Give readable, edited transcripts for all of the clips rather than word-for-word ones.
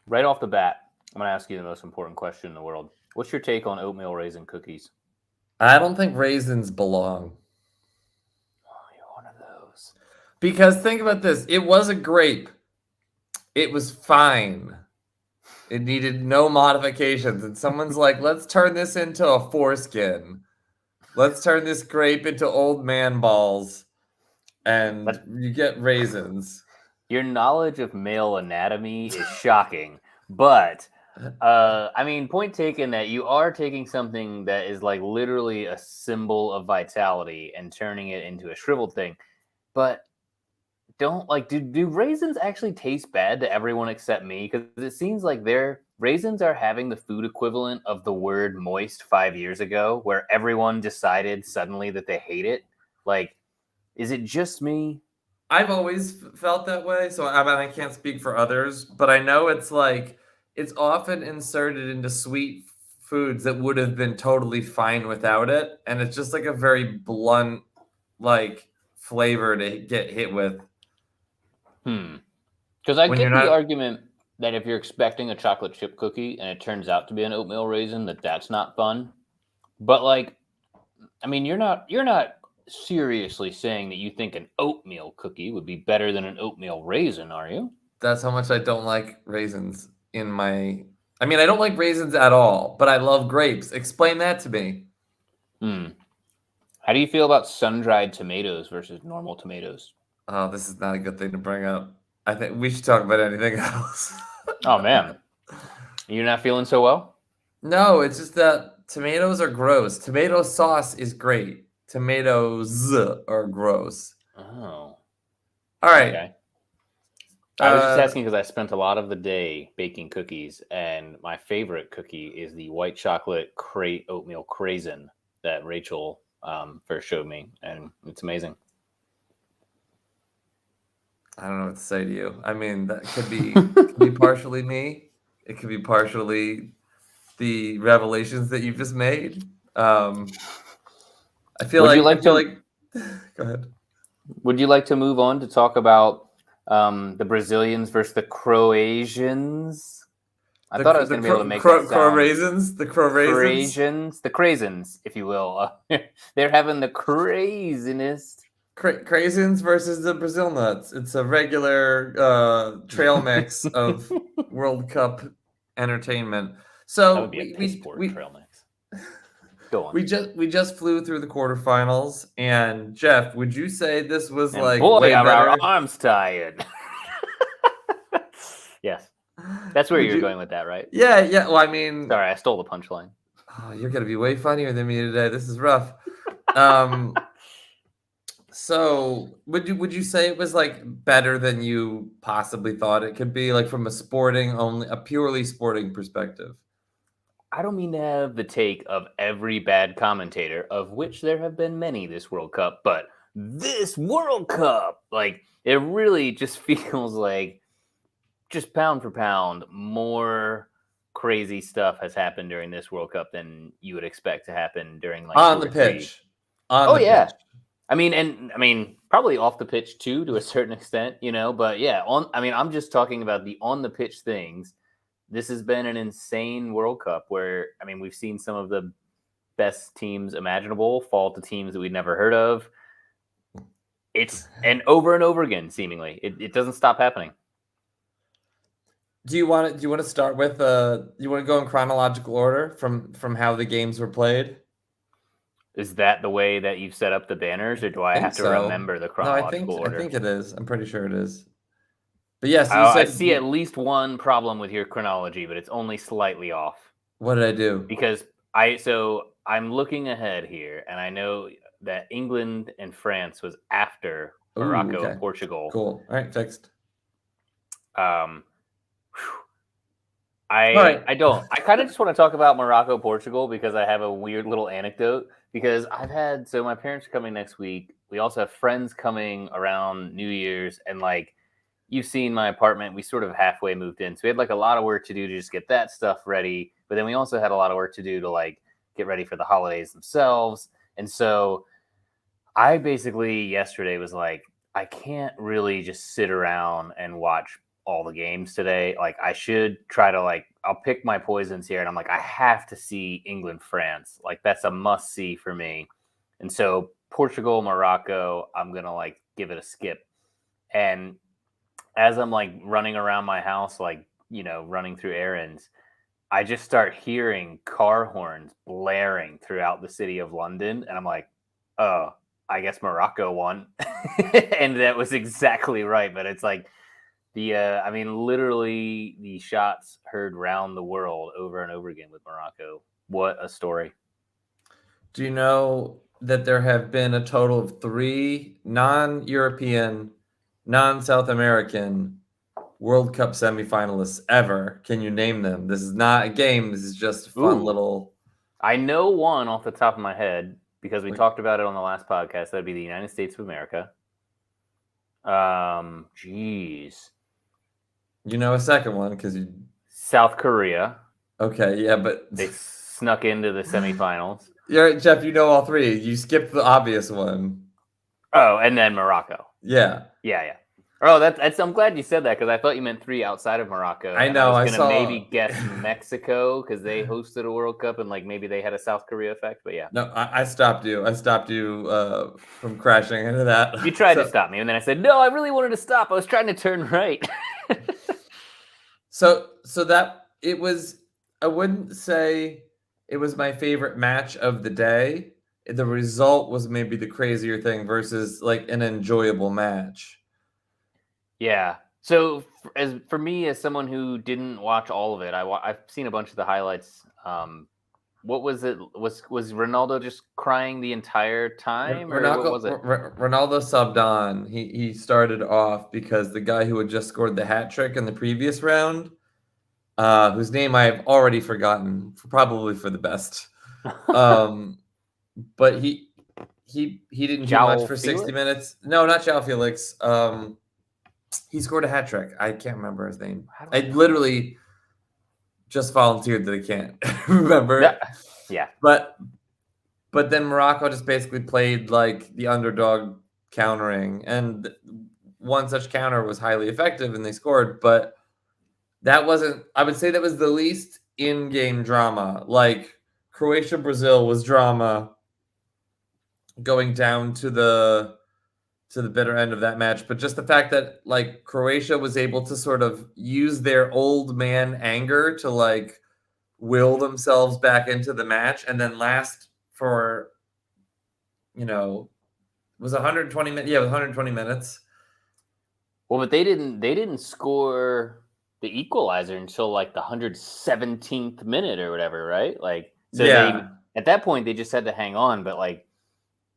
Right off the bat, I'm going to ask you the most important question in the world. What's your take on oatmeal raisin cookies? I don't think raisins belong. Oh, you're one of those. Because think about this. It was a grape. It was fine. It needed no modifications. And someone's like, let's turn this into a foreskin. Let's turn this grape into old man balls. And But you get raisins. your knowledge of male anatomy is shocking. But I mean, point taken that you are taking something that is like literally a symbol of vitality and turning it into a shriveled thing. But don't like do raisins actually taste bad to everyone except me? Because it seems like their raisins are having the food equivalent of the word moist 5 years ago, where everyone decided suddenly that they hate it. Like, is it just me? I've always felt that way. So I mean, I can't speak for others, but I know it's like it's often inserted into sweet foods that would have been totally fine without it. And it's just like a very blunt, like flavor to get hit with Because I when you're get the not. argument that if you're expecting a chocolate chip cookie and it turns out to be an oatmeal raisin, that's not fun. But like, I mean, you're not seriously saying that you think an oatmeal cookie would be better than an oatmeal raisin, are you? That's how much I don't like raisins in my. I mean, I don't like raisins at all, but I love grapes. Explain that to me. Hmm. How do you feel about sun-dried tomatoes versus normal tomatoes? Oh, this is not a good thing to bring up. I think we should talk about anything else. Oh man, you're not feeling so well? No, it's just that tomatoes are gross. Tomato sauce is great. Tomatoes are gross. Oh, All right. okay. I was just Uh, asking because I spent a lot of the day baking cookies, and my favorite cookie is the white chocolate oatmeal craisin that Rachel first showed me, and it's amazing. I don't know what to say to you. I mean, that could be partially me. It could be partially the revelations that you've just made. I feel would you like I like feel to? like. Go ahead. Would you like to move on to talk about the Brazilians versus the Croatians? I thought I was going to be able to make that Crow sound. raisins. The crow raisins. Croatians, the Craisins, if you will. They're having the craziest. Craisins versus the Brazil nuts. It's a regular trail mix of World Cup entertainment. That would So be a piss poor trail mix. Go on. we just flew through the quarterfinals, and Jeff, would you say this was And like boy, way are our better? arms tired. Yes, that's where Would you're you? going with that, right? Yeah, yeah. Well, I mean, Sorry, I stole the punchline. oh, you're gonna be way funnier than me today. This is rough. Um, So, would you say it was like better than you possibly thought it could be, like from a purely sporting perspective? I don't mean to have the take of every bad commentator, of which there have been many this World Cup, but this World Cup, like, it really just feels like, just pound for pound, more crazy stuff has happened during this World Cup than you would expect to happen during like On two the or three. pitch, on Oh the pitch. yeah, I mean, probably off the pitch too, to a certain extent, But yeah, on. I mean, I'm just talking about the on the pitch things. This has been an insane World Cup where I mean, we've seen some of the best teams imaginable fall to teams that we'd never heard of. It's and over again, seemingly. It doesn't stop happening. Do you want to start with you want to go in chronological order from how the games were played? Is that the way that you've set up the banners, or do I I think have to so. remember the No, chronological I order? think it is. I'm pretty sure it is. But yes, you I said see at least one problem with your chronology, but it's only slightly off. what did I do? Because I'm looking ahead here, and I know that England and France was after Ooh, Morocco and okay. Portugal. Cool. All right, fixed. Um, All right. I don't. I kind of just want to talk about Morocco Portugal because I have a weird little anecdote. Because my parents are coming next week. We also have friends coming around New Year's, and like you've seen my apartment, we sort of halfway moved in, so we had like a lot of work to do to just get that stuff ready. But then we also had a lot of work to do to like get ready for the holidays themselves. And so I basically yesterday was like, I can't really just sit around and watch all the games today. Like I should try to I'll pick my poisons here, and I'm like I have to see England France. Like that's a must see for me. And so Portugal Morocco, I'm gonna give it a skip. And as I'm running around my house, running through errands, I just start hearing car horns blaring throughout the city of London, and I'm like, oh, I guess Morocco won. And that was exactly right. But it's literally the shots heard round the world over and over again with Morocco. What a story. Do you know that there have been a total of 3 non-European, non-South American World Cup semifinalists ever? Can you name them? This is not a game. This is just a fun little... I know one off the top of my head because we talked about it on the last podcast. That'd be the United States of America. Jeez. You know a second one because you... South Korea. Okay, yeah, but... They snuck into the semifinals. Jeff, you know all 3. You skipped the obvious one. Oh, and then Morocco. Yeah. Yeah. Oh, that's. I'm glad you said that because I thought you meant 3 outside of Morocco. I know. I was gonna maybe guess Mexico because they hosted a World Cup and maybe they had a South Korea effect. But yeah. No, I stopped you. I stopped you from crashing into that. You tried to stop me, and then I said, "No, I really wanted to stop. I was trying to turn right." So that it was. I wouldn't say it was my favorite match of the day. The result was maybe the crazier thing versus an enjoyable match. Yeah. So for me, as someone who didn't watch all of it, I've seen a bunch of the highlights. What was it? Was Ronaldo just crying the entire time, or what was it? Ronaldo subbed on. He started off because the guy who had just scored the hat trick in the previous round, whose name I have already forgotten, probably for the best. But he didn't do much for 60 minutes. No, not João Felix. He scored a hat trick. I can't remember his name. I literally just volunteered that I can't remember. Yeah. But then Morocco just basically played like the underdog countering, and one such counter was highly effective and they scored, but that wasn't, I would say that was the least in-game drama. Like Croatia-Brazil was drama going down to the bitter end of that match, but just the fact that like Croatia was able to sort of use their old man anger to like will themselves back into the match and then last for, it was 120 minutes. Yeah, it was 120 minutes. Well, but they didn't score the equalizer until like the 117th minute or whatever, right? Like, so yeah. At that point they just had to hang on. But like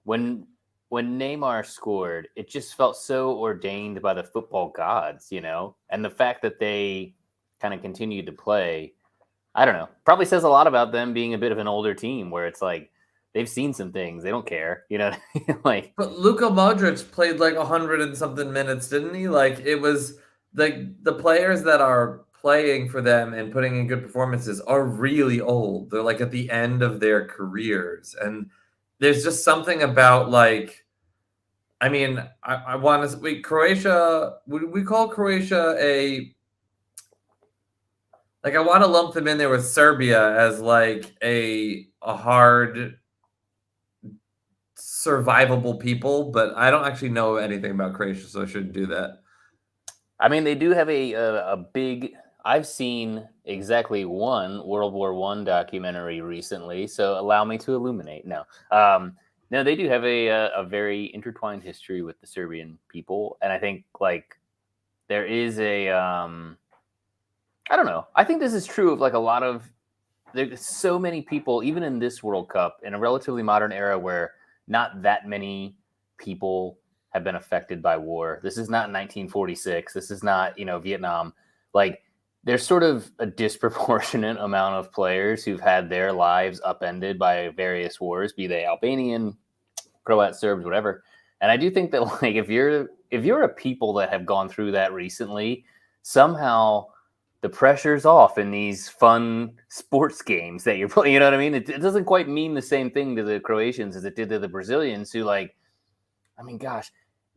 when Neymar scored, it just felt so ordained by the football gods, and the fact that they kind of continued to play, I don't know, probably says a lot about them being a bit of an older team where it's like they've seen some things, they don't care, like. But Luka Modric played like 100 and something minutes, didn't he? Like it was like the players that are playing for them and putting in good performances are really old. They're like at the end of their careers, and there's just something about like, I mean, I want to Croatia. Would we call Croatia I want to lump them in there with Serbia as like a hard survivable people, but I don't actually know anything about Croatia, so I shouldn't do that. I mean, they do have a big. I've seen exactly one World War I documentary recently, so allow me to illuminate. No, they do have a very intertwined history with the Serbian people, and I think like there is I don't know. I think this is true of like a lot of. There's so many people, even in this World Cup, in a relatively modern era where not that many people have been affected by war. This is not 1946. This is not, Vietnam. Like, there's sort of a disproportionate amount of players who've had their lives upended by various wars, be they Albanian, Croat, Serbs, whatever. And I do think that, like, if you're a people that have gone through that recently, somehow the pressure's off in these fun sports games that you're playing. You know what I mean? It doesn't quite mean the same thing to the Croatians as it did to the Brazilians who, like, I mean, gosh,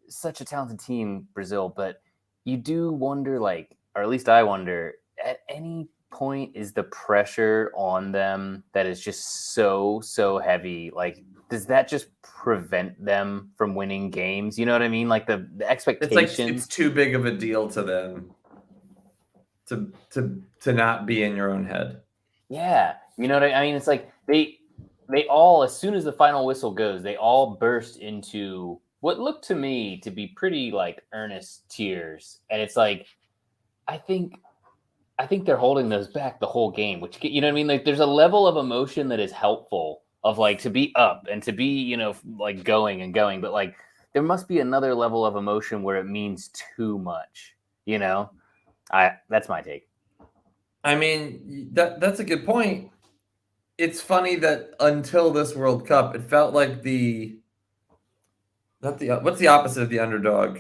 such a talented team, Brazil, but you do wonder, like, or at least I wonder, at any point is the pressure on them that is just so heavy? Like, does that just prevent them from winning games? You know what I mean? Like the It's like expectation. it's too big of a deal to them to not be in your own head. Yeah, you know what I mean. It's like they all, as soon as the final whistle goes, they all burst into what looked to me to be pretty like earnest tears, and it's like I think they're holding those back the whole game, which you know what I mean. Like there's a level of emotion that is helpful of like to be up and to be like going and going, but like there must be another level of emotion where it means too much. You know, that's my take. I mean, that's a good point. It's funny that until this World Cup, it felt like what's the opposite of the underdog?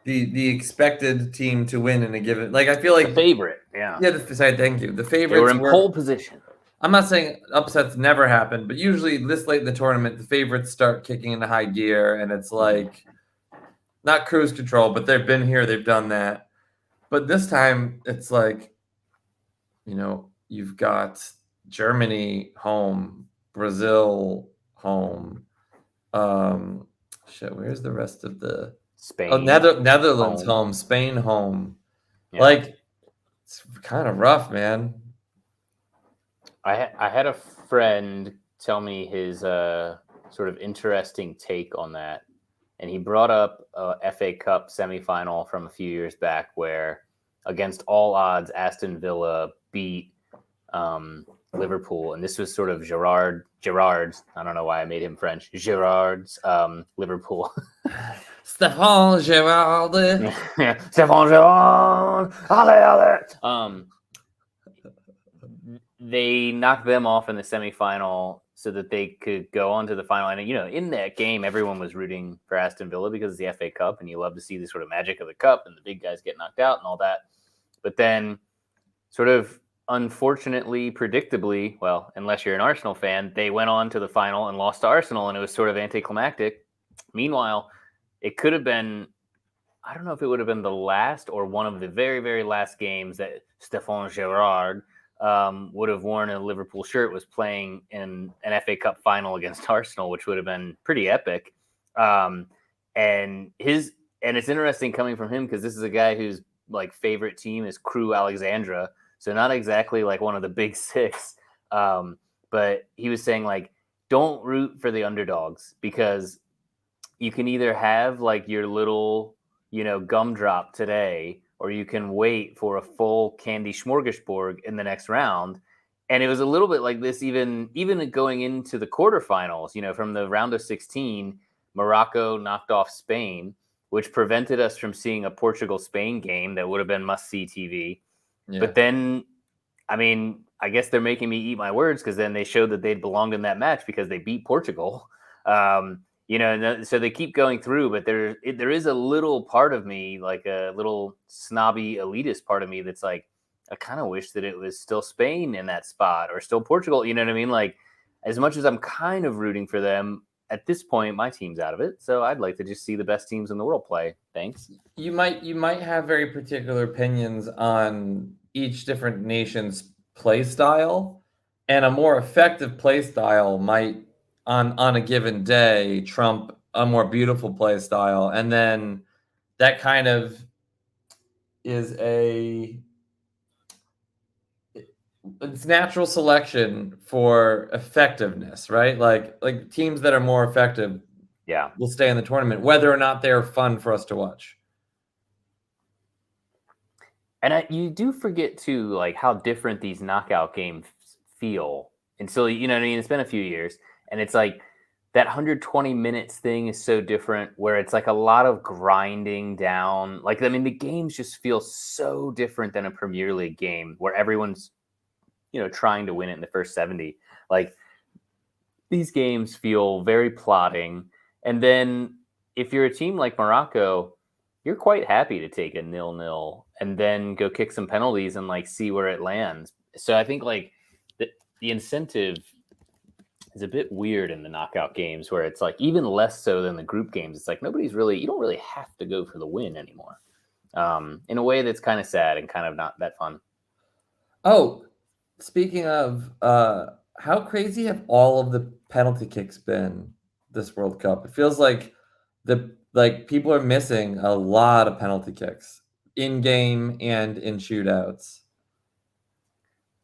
The expected team to win in a given, like I feel like The favorite, yeah. Thank you. The They were favorites in were. pole position. I'm not saying upsets never happen, but usually this late in the tournament, the favorites start kicking into high gear, and it's like not cruise control, but they've been here, they've done that. But this time, it's like, you've got Germany home, Brazil home. Where's the rest of the Spain, Netherlands home, Spain home. Yeah. Like, it's kind of rough, man. I had a friend tell me his sort of interesting take on that, and he brought up a FA Cup semifinal from a few years back where, against all odds, Aston Villa beat Liverpool, and this was sort of Gerard's. I don't know why I made him French. Gerard's Liverpool. Stéphane Gerrard. Stéphane Gerrard. Allez, allez. They knocked them off in the semifinal so that they could go on to the final. And, in that game, everyone was rooting for Aston Villa because it's the FA Cup, and you love to see the sort of magic of the cup and the big guys get knocked out and all that. But then sort of unfortunately, predictably, well, unless you're an Arsenal fan, they went on to the final and lost to Arsenal, and it was sort of anticlimactic. Meanwhile, it could have been, I don't know if it would have been the last or one of the very, very last games that Stéphane Gerrard would have worn a Liverpool shirt, was playing in an FA Cup final against Arsenal, which would have been pretty epic. And it's interesting coming from him because this is a guy whose like favorite team is Crew Alexandra, so not exactly like one of the big six. But he was saying like, don't root for the underdogs because you can either have like your little gumdrop today, or you can wait for a full candy smorgasbord in the next round. And it was a little bit like this even going into the quarterfinals, from the round of 16, Morocco knocked off Spain, which prevented us from seeing a Portugal-Spain game that would have been must-see TV. Yeah. But then, I mean, I guess they're making me eat my words because then they showed that they'd belonged in that match because they beat Portugal. So they keep going through, but there is a little part of me, like a little snobby elitist part of me that's like, I kind of wish that it was still Spain in that spot or still Portugal. You know what I mean? Like, as much as I'm kind of rooting for them, at this point, my team's out of it. So I'd like to just see the best teams in the world play. Thanks. You might have very particular opinions on each different nation's play style, and a more effective play style might on a given day trump a more beautiful play style, and then that kind of is it's natural selection for effectiveness, right? Like teams that are more effective, will stay in the tournament, whether or not they're fun for us to watch. And you do forget too, like how different these knockout games feel. And so, you know what I mean? It's been a few years, and it's like that 120 minutes thing is so different, where it's like a lot of grinding down. Like, I mean, the games just feel so different than a Premier League game where everyone's, trying to win it in the first 70. Like, these games feel very plotting. And then if you're a team like Morocco, you're quite happy to take a 0-0 and then go kick some penalties and like see where it lands. So I think like the incentive is a bit weird in the knockout games, where it's like even less so than the group games. It's like you don't really have to go for the win anymore. in a way that's kind of sad and kind of not that fun. Oh, speaking of, how crazy have all of the penalty kicks been this World Cup? It feels like people are missing a lot of penalty kicks in game and in shootouts.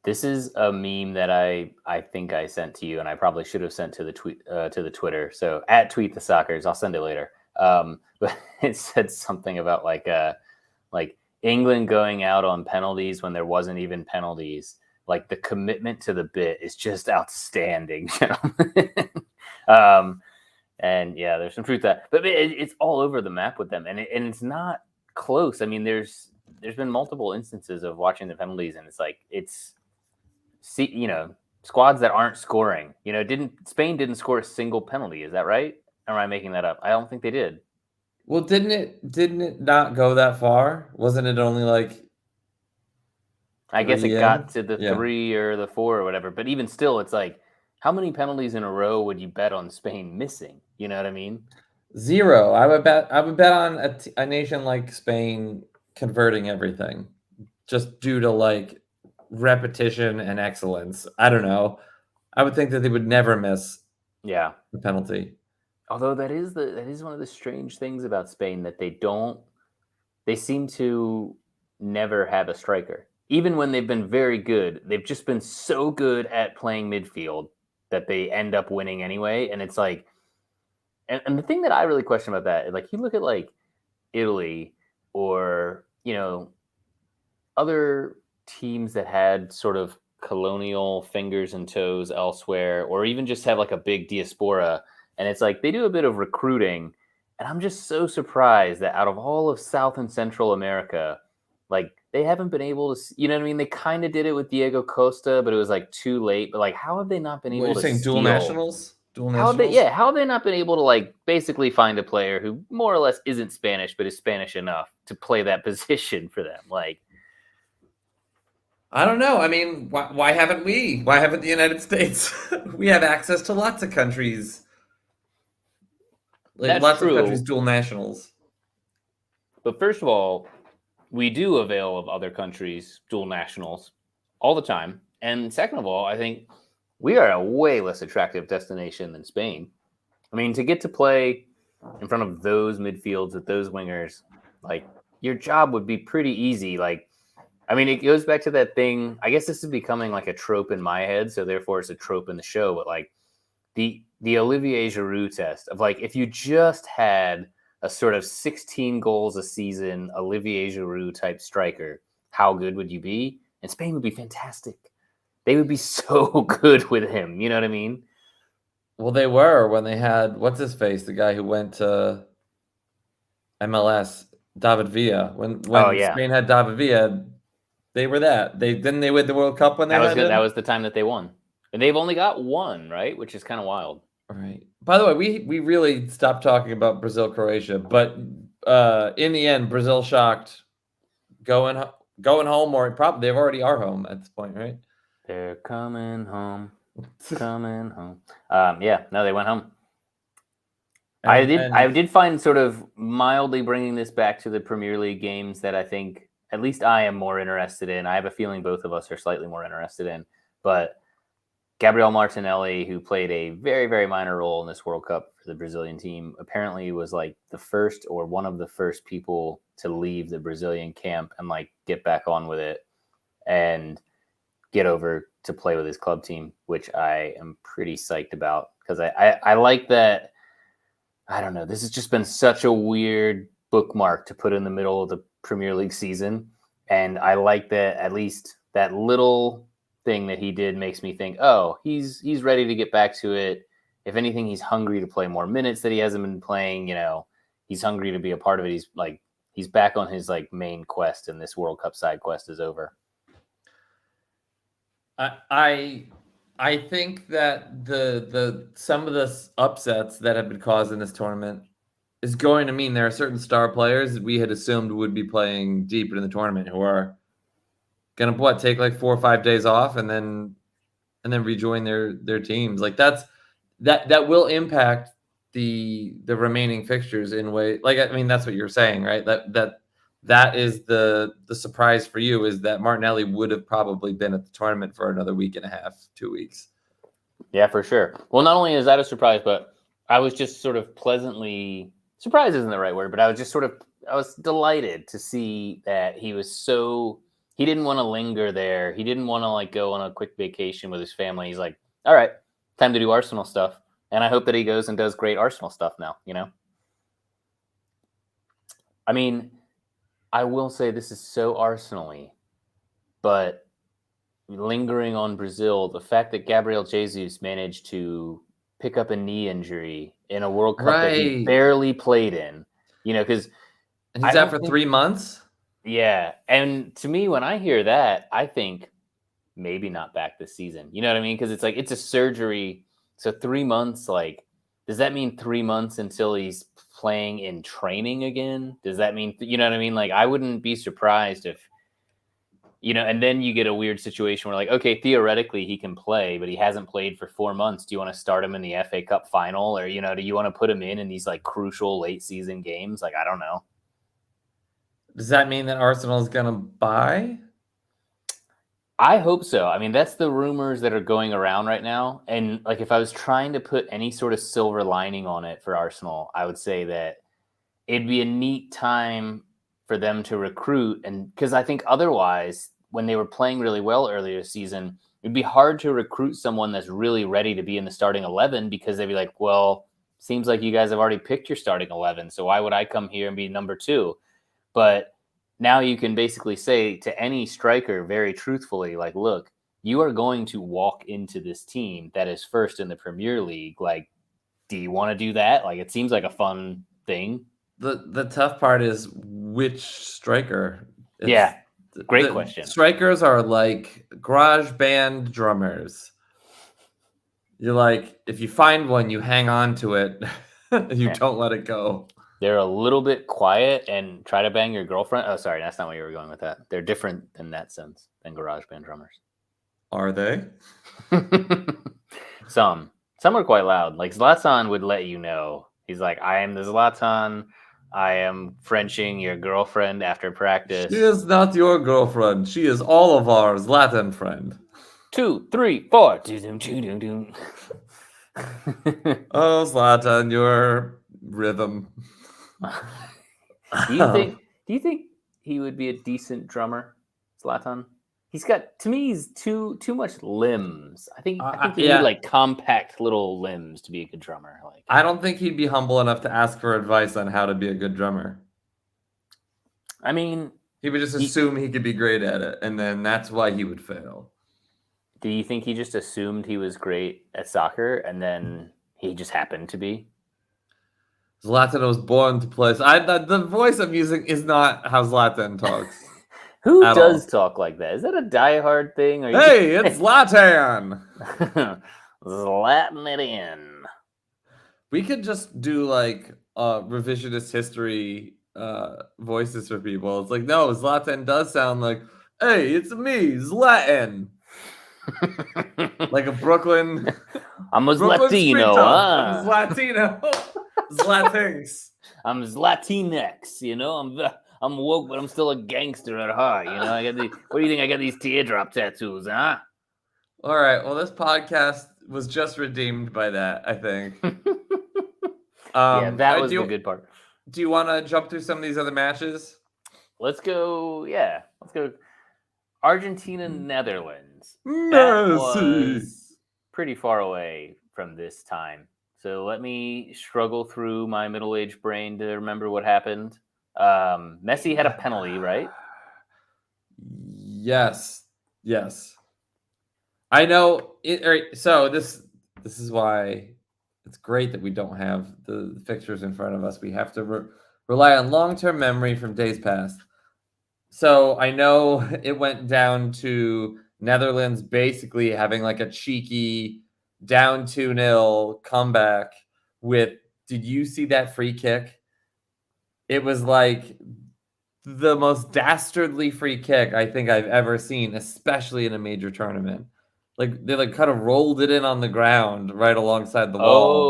This is a meme that I think I sent to you, and I probably should have sent to the Twitter. So at tweet the Soccers, I'll send it later. But it said something about like England going out on penalties when there wasn't even penalties. Like the commitment to the bit is just outstanding, gentlemen. And yeah, there's some truth to that, but it's all over the map with them, and it's not close. I mean, there's been multiple instances of watching the penalties, and it's squads that aren't scoring. Spain didn't score a single penalty? Is that right? Or am I making that up? I don't think they did. Well, didn't it not go that far? Wasn't it only like? I guess it got to the 3 or the 4 or whatever. But even still, it's like, how many penalties in a row would you bet on Spain missing? You know what I mean? 0. I would bet on a nation like Spain converting everything, just due to like repetition and excellence. I don't know. I would think that they would never miss the penalty. Although that is one of the strange things about Spain, that they seem to never have a striker. Even when they've been very good, they've just been so good at playing midfield that they end up winning anyway. And it's like, and the thing that I really question about that, like you look at like Italy or, other teams that had sort of colonial fingers and toes elsewhere, or even just have like a big diaspora. And it's like they do a bit of recruiting. And I'm just so surprised that out of all of South and Central America, like they haven't been able to, you know what I mean? They kind of did it with Diego Costa, but it was like too late. But like, how have they not been able to saying steal? Dual nationals? How have they not been able to like basically find a player who more or less isn't Spanish, but is Spanish enough to play that position for them? Like, I don't know. I mean, why haven't we? Why haven't the United States? We have access to lots of countries. Like, lots of countries dual nationals. But first of all, we do avail of other countries' dual nationals all the time. And second of all, I think we are a way less attractive destination than Spain. I mean, to get to play in front of those midfields with those wingers, like your job would be pretty easy. Like, I mean, it goes back to that thing. I guess this is becoming like a trope in my head, so therefore it's a trope in the show. But like the Olivier Giroud test of like, if you just had a sort of 16 goals a season Olivier Giroud type striker, how good would you be? And Spain would be fantastic. They would be so good with him. You know what I mean? Well, they were when they had, what's his face, the guy who went to MLS, David Villa. When Spain had David Villa, they were that. They win the World Cup when they had him? That was the time that they won. And they've only got one, right? Which is kind of wild. Right. By the way, we really stopped talking about Brazil, Croatia, but in the end, Brazil shocked, going home, or probably they already are home at this point, right? They're coming home, coming home. No, they went home. I did find sort of mildly bringing this back to the Premier League games that I think at least I am more interested in. I have a feeling both of us are slightly more interested in, but Gabriel Martinelli, who played a very, very minor role in this World Cup for the Brazilian team, apparently was like the first or one of the first people to leave the Brazilian camp and like get back on with it and get over to play with his club team, which I am pretty psyched about because I like that. I don't know. This has just been such a weird bookmark to put in the middle of the Premier League season. And I like that at least that little thing that he did makes me think, oh, he's ready to get back to it. If anything, he's hungry to play more minutes that he hasn't been playing. He's hungry to be a part of it. He's back on his like main quest, and this World Cup side quest is over. I think that the some of the upsets that have been caused in this tournament is going to mean there are certain star players that we had assumed would be playing deep in the tournament who are going to take like 4 or 5 days off and then rejoin their teams. Like that will impact the remaining fixtures in way. Like, I mean, that's what you're saying, right? That that is the surprise for you, is that Martinelli would have probably been at the tournament for another week and a half, 2 weeks. Yeah, for sure. Well, not only is that a surprise, but I was just sort of pleasantly surprised isn't the right word, but I was delighted to see that he didn't want to linger there. He didn't want to like go on a quick vacation with his family. He's like, all right, time to do Arsenal stuff. And I hope that he goes and does great Arsenal stuff now, you know? I mean, I will say this is so Arsenal-y, but lingering on Brazil, the fact that Gabriel Jesus managed to pick up a knee injury in a World Cup that he barely played in, you know, because he's out for 3 months. Yeah, and to me, when I hear that, I think maybe not back this season. You know what I mean? Because it's like it's a surgery, so 3 months. Like, does that mean 3 months until he's playing in training again? Does that mean you know what I mean? Like, I wouldn't be surprised if. You know, and then you get a weird situation where, like, okay, theoretically he can play, but he hasn't played for 4 months. Do you want to start him in the FA Cup final, or you know, do you want to put him in these like crucial late season games? Like, I don't know. Does that mean that Arsenal is gonna buy? I hope so. I mean, that's the rumors that are going around right now. And like, if I was trying to put any sort of silver lining on it for Arsenal, I would say that it'd be a neat time for them to recruit. And because I think otherwise, when they were playing really well earlier this season, it'd be hard to recruit someone that's really ready to be in the starting 11 because they'd be like, well, seems like you guys have already picked your starting 11. So why would I come here and be number 2? But now you can basically say to any striker very truthfully, like, look, you are going to walk into this team that is first in the Premier League. Like, do you want to do that? Like, it seems like a fun thing. The tough part is which striker. Yeah, great question. Strikers are like garage band drummers. You're like, if you find one, you hang on to it. You don't let it go. They're a little bit quiet and try to bang your girlfriend. Oh, sorry, that's not where you were going with that. They're different in that sense than garage band drummers. Are they? Some are quite loud. Like Zlatan would let you know. He's like, I am the Zlatan. I am Frenching your girlfriend after practice. She is not your girlfriend. She is all of ours Latin friend. 2, 3, 4. Oh, Zlatan, your rhythm. Do you think he would be a decent drummer, Zlatan? He's got, to me, he's too much limbs. I think you need like compact little limbs to be a good drummer. Like, I don't think he'd be humble enough to ask for advice on how to be a good drummer. I mean, he would just assume he could be great at it, and then that's why he would fail. Do you think he just assumed he was great at soccer, and then he just happened to be? Zlatan was born to play. The voice I'm using is not how Zlatan talks. Who does talk like that? Is that a diehard thing? Or hey, it's Zlatan! Zlatan it in. We could just do like revisionist history voices for people. It's like, no, Zlatan does sound like, hey, it's me, Zlatan. Like a Brooklyn. I'm a Latino, huh? I'm Latino. Zlatinx. I'm Latinx, you know. I'm woke, but I'm still a gangster at heart. You know, what do you think? I got these teardrop tattoos, huh? All right. Well, this podcast was just redeemed by that, I think. Yeah, that was the good part. Do you want to jump through some of these other matches? Let's go. Yeah, let's go. Argentina, Netherlands. That was pretty far away from this time. So let me struggle through my middle-aged brain to remember what happened. Messi had a penalty, right? Yes. I know it. All right, so this is why it's great that we don't have the fixtures in front of us. We have to rely on long-term memory from days past. So I know it went down to Netherlands basically having like a cheeky down 2-0 comeback with, did you see that free kick? It was like the most dastardly free kick I think I've ever seen, especially in a major tournament. Like they like kind of rolled it in on the ground right alongside the Oh,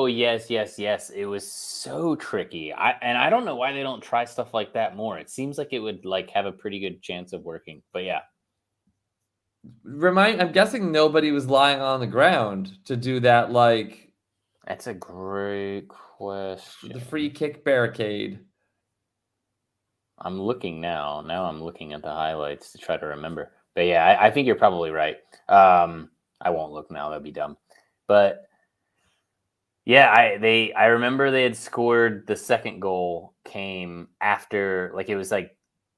wall. yes, yes, yes. It was so tricky. I don't know why they don't try stuff like that more. It seems like it would like have a pretty good chance of working. But yeah, I'm guessing nobody was lying on the ground to do that, like that's a great the free question. kick barricade. I'm looking now. Now I'm looking at the highlights to try to remember. But yeah, I think you're probably right. I won't look now. That'd be dumb. But yeah, I remember they had scored the second goal came after like it was like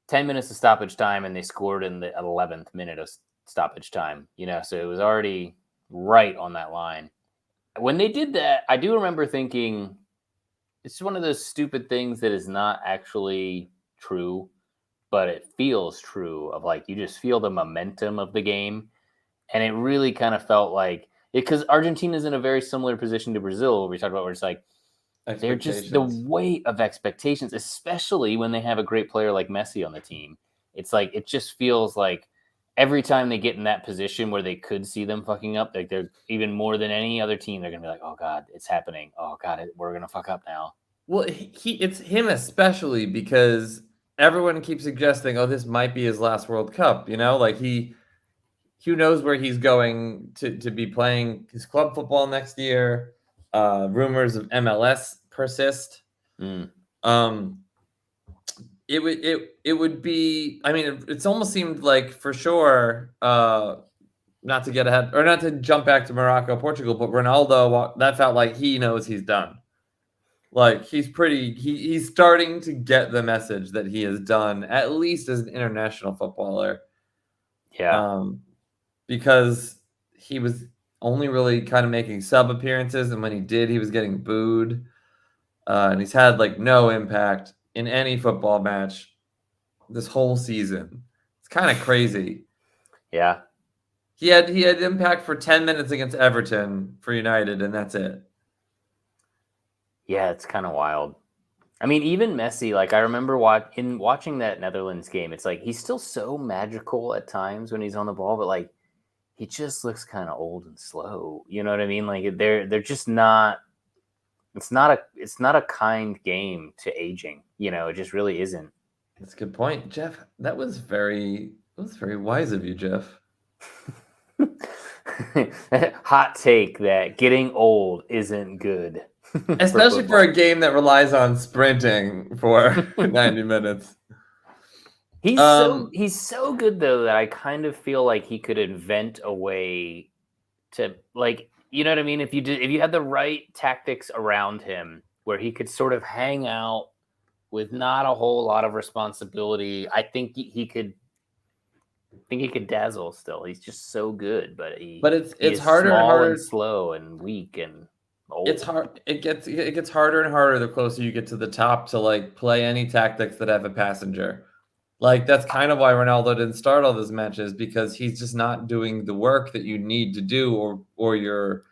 10 minutes of stoppage time and they scored in the 11th minute of stoppage time, so it was already right on that line. When they did that, I do remember thinking it's one of those stupid things that is not actually true, but it feels true of like you just feel the momentum of the game and it really kind of felt like because Argentina's in a very similar position to Brazil, where we talked about where it's like they're just the Expectations. weight of expectations, especially when they have a great player like Messi on the team. It's like it just feels like every time they get in that position where they could see them fucking up, like they're even more than any other team, they're gonna be like, "Oh God, it's happening! Oh God, we're gonna fuck up now." Well, it's him especially because everyone keeps suggesting, "Oh, this might be his last World Cup." Like he knows where he's going to be playing his club football next year. Rumors of MLS persist. Mm, Um, it would be. I mean, it's almost seemed like for sure. Not to get ahead or not to jump back to Morocco, Portugal, but Ronaldo. That felt like he knows he's done. Like he's starting to get the message that he has done at least as an international footballer. yeah, Um, because he was only really kind of making sub appearances, and when he did, he was getting booed. And he's had like no impact in any football match this whole season. It's kind of crazy. yeah, He had impact for 10 minutes against Everton for United, and that's it. yeah. It's kind of wild. I mean, even Messi, like I remember watching that Netherlands game, it's like he's still so magical at times when he's on the ball, but like he just looks kind of old and slow. You know what I mean? Like they're just not. It's not a kind game to aging. It just really isn't. That's a good point, Jeff. That was very wise of you, Jeff. Hot take that getting old isn't good for Especially for a football. game that relies on sprinting for 90 minutes. He's so good though that I kind of feel like he could invent a way to like what I mean if you had the right tactics around him where he could sort of hang out with not a whole lot of responsibility. I think he could dazzle still. He's just so good, but he But it's he it's is harder and small and harder. slow and weak and It's old. hard. It gets harder and harder the closer you get to the top to like play any tactics that have a passenger. Like that's kind of why Ronaldo didn't start all those matches because he's just not doing the work that you need to do, or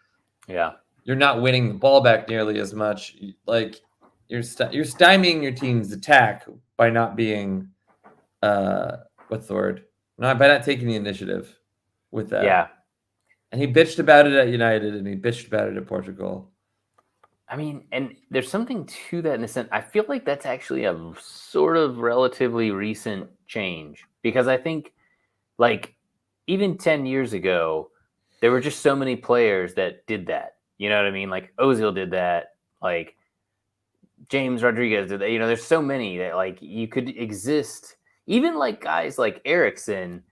Yeah. you're not winning the ball back nearly as much. Like you're stymieing your team's attack by not being what's the word? Not by not taking the initiative with that. Yeah. And he bitched about it at United and he bitched about it at Portugal. I mean, and there's something to that in the sense. I feel like that's actually a sort of relatively recent change because I think, like, even 10 years ago, there were just so many players that did that. You know what I mean? Like, Ozil did that. Like, James Rodriguez did that. There's so many that, like, you could exist. Even, like, guys like Erickson,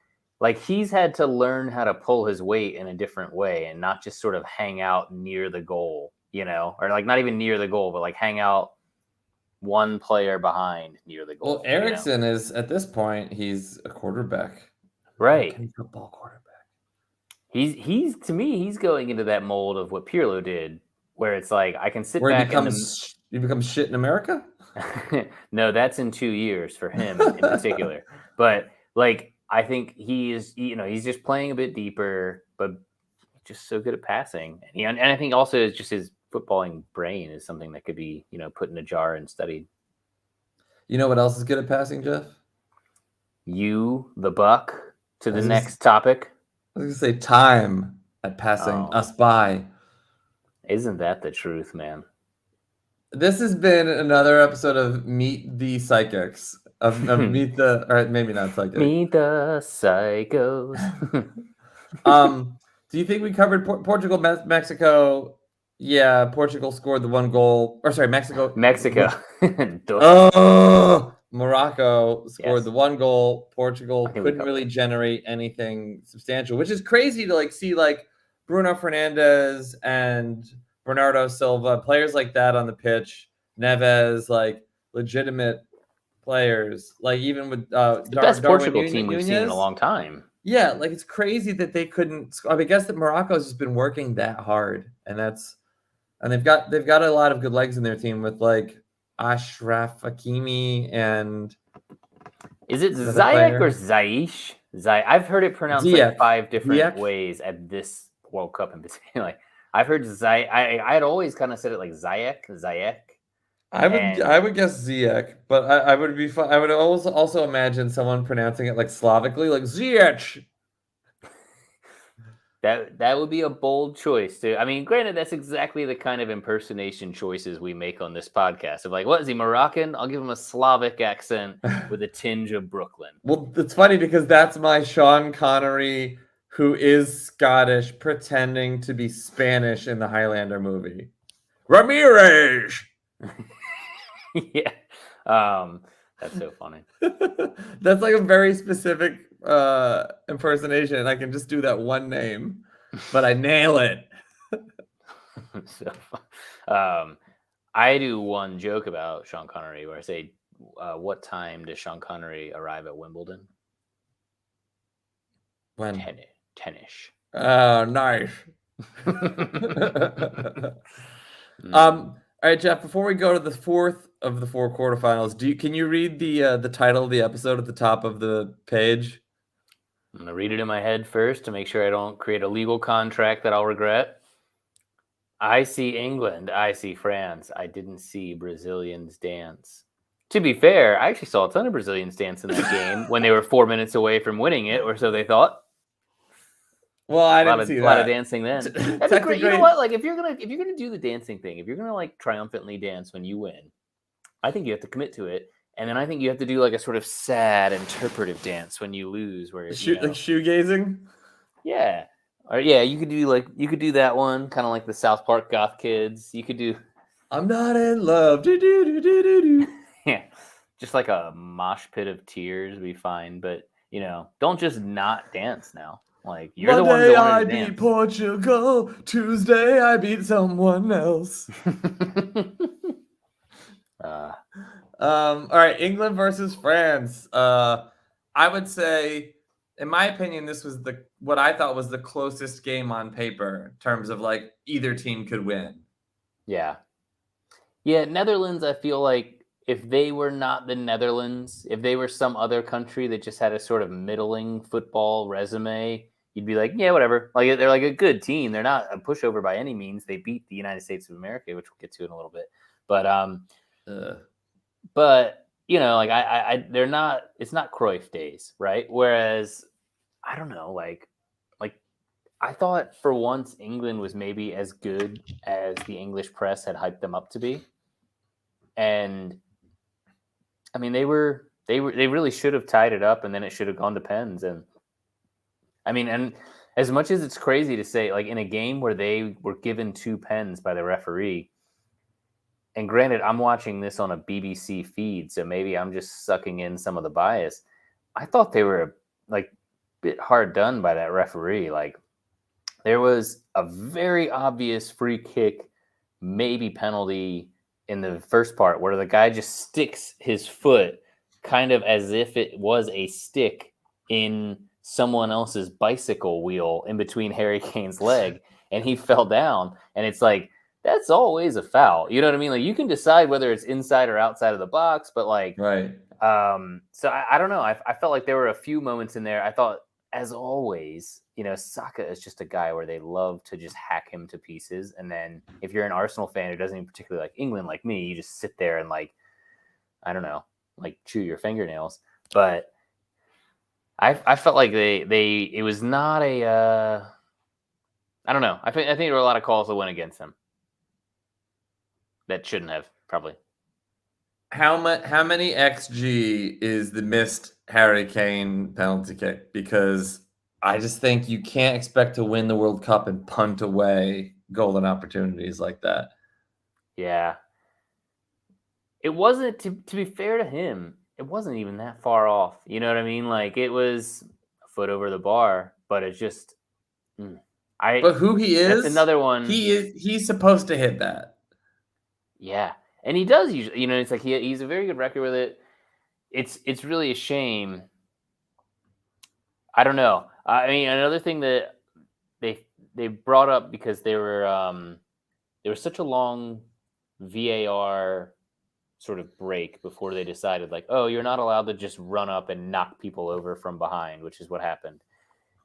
like, he's had to learn how to pull his weight in a different way and not just sort of hang out near the goal, or, like, not even near the goal, but, like, hang out one player behind near the Well, goal. Ericsson is at this point, he's a quarterback. Right. American football quarterback. He's to me, he's going into that mold of what Pirlo did, where it's like I can sit Where he back in becomes shit in America? the. No, that's in 2 years for him in particular. But like I think he is, he's just playing a bit deeper, but just so good at passing. And I think also it's just his footballing brain is something that could be, put in a jar and studied. You know what else is good at passing, Jeff? You, the buck, to I the was gonna, s- next topic. I was gonna say time. at passing us by. Isn't that the truth, man? This has been another episode of Meet the Psychics. Of Meet the, or maybe not Psychic. Meet the Psychos. Do you think we covered Portugal, Mexico? Yeah, Portugal scored the 1 goal. Or sorry, Mexico. Morocco scored the 1 goal. Portugal couldn't really generate anything substantial, which is crazy to like see like Bruno Fernandes and Bernardo Silva, players like that on the pitch. Neves, like legitimate players, like even with the best Portugal team we've seen in a long time. Yeah, like it's crazy that they couldn't. I mean, I guess that Morocco's just been working that hard, and they've got a lot of good legs in their team with like Ashraf Hakimi and. Is it Ziyech or Zaish? I've heard it pronounced like 5 different ways at this World Cup in particular. Like I've heard I had always kind of said it like Ziyech. I would guess Ziyech, but I would be fun. I would also imagine someone pronouncing it like Slavically, like Ziyech. That would be a bold choice too. I mean, granted, that's exactly the kind of impersonation choices we make on this podcast. Of like, what is he, Moroccan? I'll give him a Slavic accent with a tinge of Brooklyn. Well, it's funny because that's my Sean Connery, who is Scottish, pretending to be Spanish in the Highlander movie. Ramirez. Yeah, that's so funny. That's like a very specific impersonation, and I can just do that one name, but I nail it. So, I do one joke about Sean Connery where I say, "What time does Sean Connery arrive at Wimbledon?" When? 10-ish. Oh, nice. All right, Jeff. Before we go to the 4th of the 4 quarterfinals, can you read the title of the episode at the top of the page? I'm gonna read it in my head first to make sure I don't create a legal contract that I'll regret. I see England. I see France. I didn't see Brazilians dance. To be fair, I actually saw a ton of Brazilians dance in that game when they were 4 minutes away from winning it, or so they thought. Well, I didn't see that. A lot of dancing then. That'd be great. You know what? Like if you're gonna do the dancing thing, if you're gonna like triumphantly dance when you win, I think you have to commit to it. And then I think you have to do like a sort of sad interpretive dance when you lose, where like shoegazing. Yeah, or yeah, you could do that one, kind of like the South Park goth kids. You could do. I'm not in love. Yeah, just like a mosh pit of tears would be fine, but don't just not dance now. Like you're Monday, the one that wanted I to dance. beat Portugal. Tuesday I beat someone else. All right, England versus France. I would say, in my opinion, this was what I thought was the closest game on paper in terms of like either team could win. Yeah. Netherlands, I feel like if they were not the Netherlands, if they were some other country that just had a sort of middling football resume, you'd be like, yeah, whatever. Like they're like a good team. They're not a pushover by any means. They beat the United States of America, which we'll get to in a little bit. But like they're not. It's not Cruyff days, right? Whereas I don't know, like I thought for once England was maybe as good as the English press had hyped them up to be, and I mean they really should have tied it up, and then it should have gone to pens. And I mean, and as much as it's crazy to say, like in a game where they were given 2 pens by the referee. And granted, I'm watching this on a BBC feed, so maybe I'm just sucking in some of the bias. I thought they were like a bit hard done by that referee. Like there was a very obvious free kick, maybe penalty in the first part where the guy just sticks his foot kind of as if it was a stick in someone else's bicycle wheel in between Harry Kane's leg, and he fell down. And it's like, that's always a foul. You know what I mean? Like you can decide whether it's inside or outside of the box, but like, right. So I don't know. I felt like there were a few moments in there. I thought, as always, Saka is just a guy where they love to just hack him to pieces. And then if you're an Arsenal fan who doesn't even particularly like England, like me, you just sit there and like, I don't know, like chew your fingernails. But I felt like it was not a I don't know. I think there were a lot of calls that went against him that shouldn't have, probably. How many XG is the missed Harry Kane penalty kick? Because I just think you can't expect to win the World Cup and punt away golden opportunities like that. Yeah. It wasn't, to be fair to him, it wasn't even that far off. You know what I mean? Like, it was a foot over the bar, but it's just, But who he that's is, another one. he's supposed to hit that. Yeah. And he does usually, it's like he's a very good record with it. It's really a shame. I don't know. I mean, another thing that they brought up, because there was such a long VAR sort of break before they decided, like, oh, you're not allowed to just run up and knock people over from behind, which is what happened.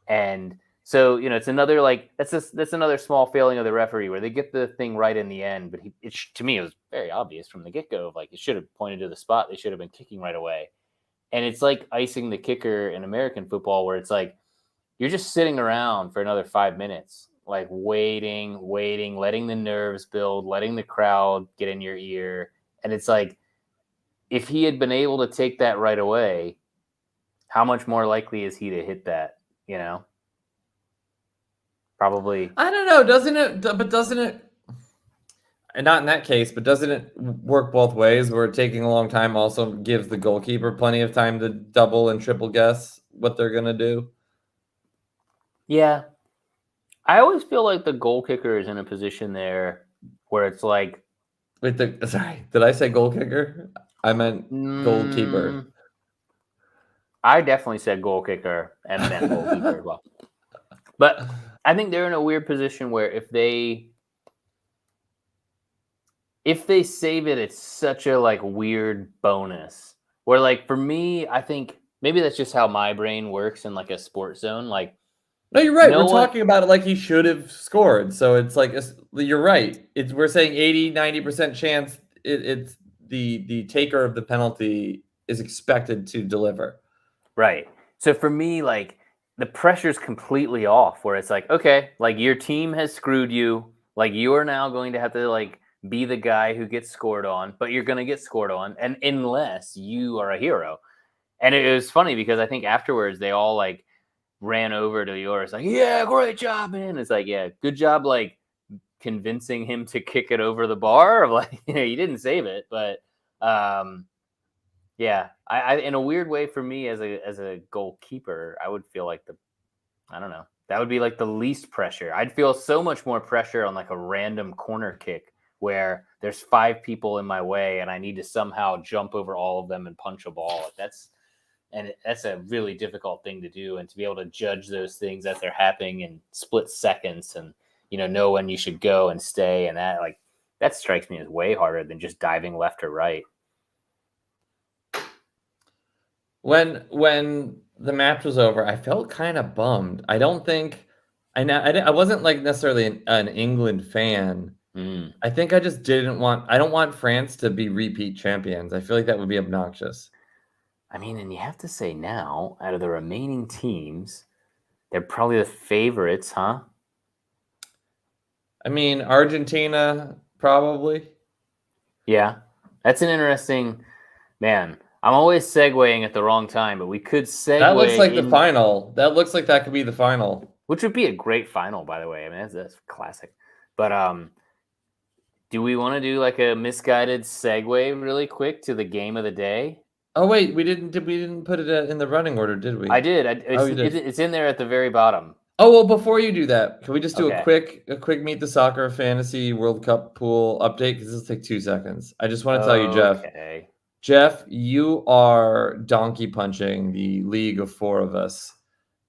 And so, it's another, like, that's another small failing of the referee, where they get the thing right in the end, but to me, it was very obvious from the get-go of, like, it should have pointed to the spot. They should have been kicking right away. And it's like icing the kicker in American football, where it's like, you're just sitting around for another 5 minutes, like waiting, letting the nerves build, letting the crowd get in your ear. And it's like, if he had been able to take that right away, how much more likely is he to hit that? Probably. I don't know. Doesn't it? And not in that case, but doesn't it work both ways, where taking a long time also gives the goalkeeper plenty of time to double and triple guess what they're going to do? Yeah. I always feel like the goal kicker is in a position there where it's like... Wait, sorry, did I say goal kicker? I meant goalkeeper. I definitely said goal kicker and meant goalkeeper as well. But I think they're in a weird position where if they save it, it's such a, like, weird bonus. Where, like, for me, I think maybe that's just how my brain works in, like, a sports zone. Like, no, you're right. We're talking about it like he should have scored. So it's like, you're right. We're saying 80-90% chance it's the taker of the penalty is expected to deliver. Right. So for me, like, the pressure's completely off, where it's like, okay, like, your team has screwed you. Like, you are now going to have to, like, be the guy who gets scored on, but you're going to get scored on, and unless you are a hero. And it was funny because I think afterwards they all, like, ran over to yours, like, yeah, great job, man. It's like, yeah, good job, like, convincing him to kick it over the bar. Like, you didn't save it, but yeah, I in a weird way, for me as a goalkeeper, I would feel like I don't know, that would be like the least pressure. I'd feel so much more pressure on, like, a random corner kick where there's 5 people in my way and I need to somehow jump over all of them and punch a ball. That's a really difficult thing to do, and to be able to judge those things as they're happening in split seconds, and know when you should go and stay, and that strikes me as way harder than just diving left or right. When the match was over, I felt kind of bummed. I don't think I wasn't, like, necessarily an England fan. I think I just I don't want France to be repeat champions. I feel like that would be obnoxious. I mean, and you have to say now, out of the remaining teams, they're probably the favorites, huh? I mean, Argentina, probably. Yeah. That's an interesting... Man, I'm always segueing at the wrong time, but we could segue... That looks like the final. That looks like that could be the final. Which would be a great final, by the way. I mean, that's classic. But do we want to do, like, a misguided segue really quick to the game of the day? Oh wait, we didn't put it in the running order, did we? I did. It's in there at the very bottom. Oh well, before you do that, can we just do Okay. a quick Meet the Soccer Fantasy World Cup pool update? Because this will take 2 seconds. I just want to tell you, Jeff. Okay. Jeff, you are donkey punching the league of 4 of us.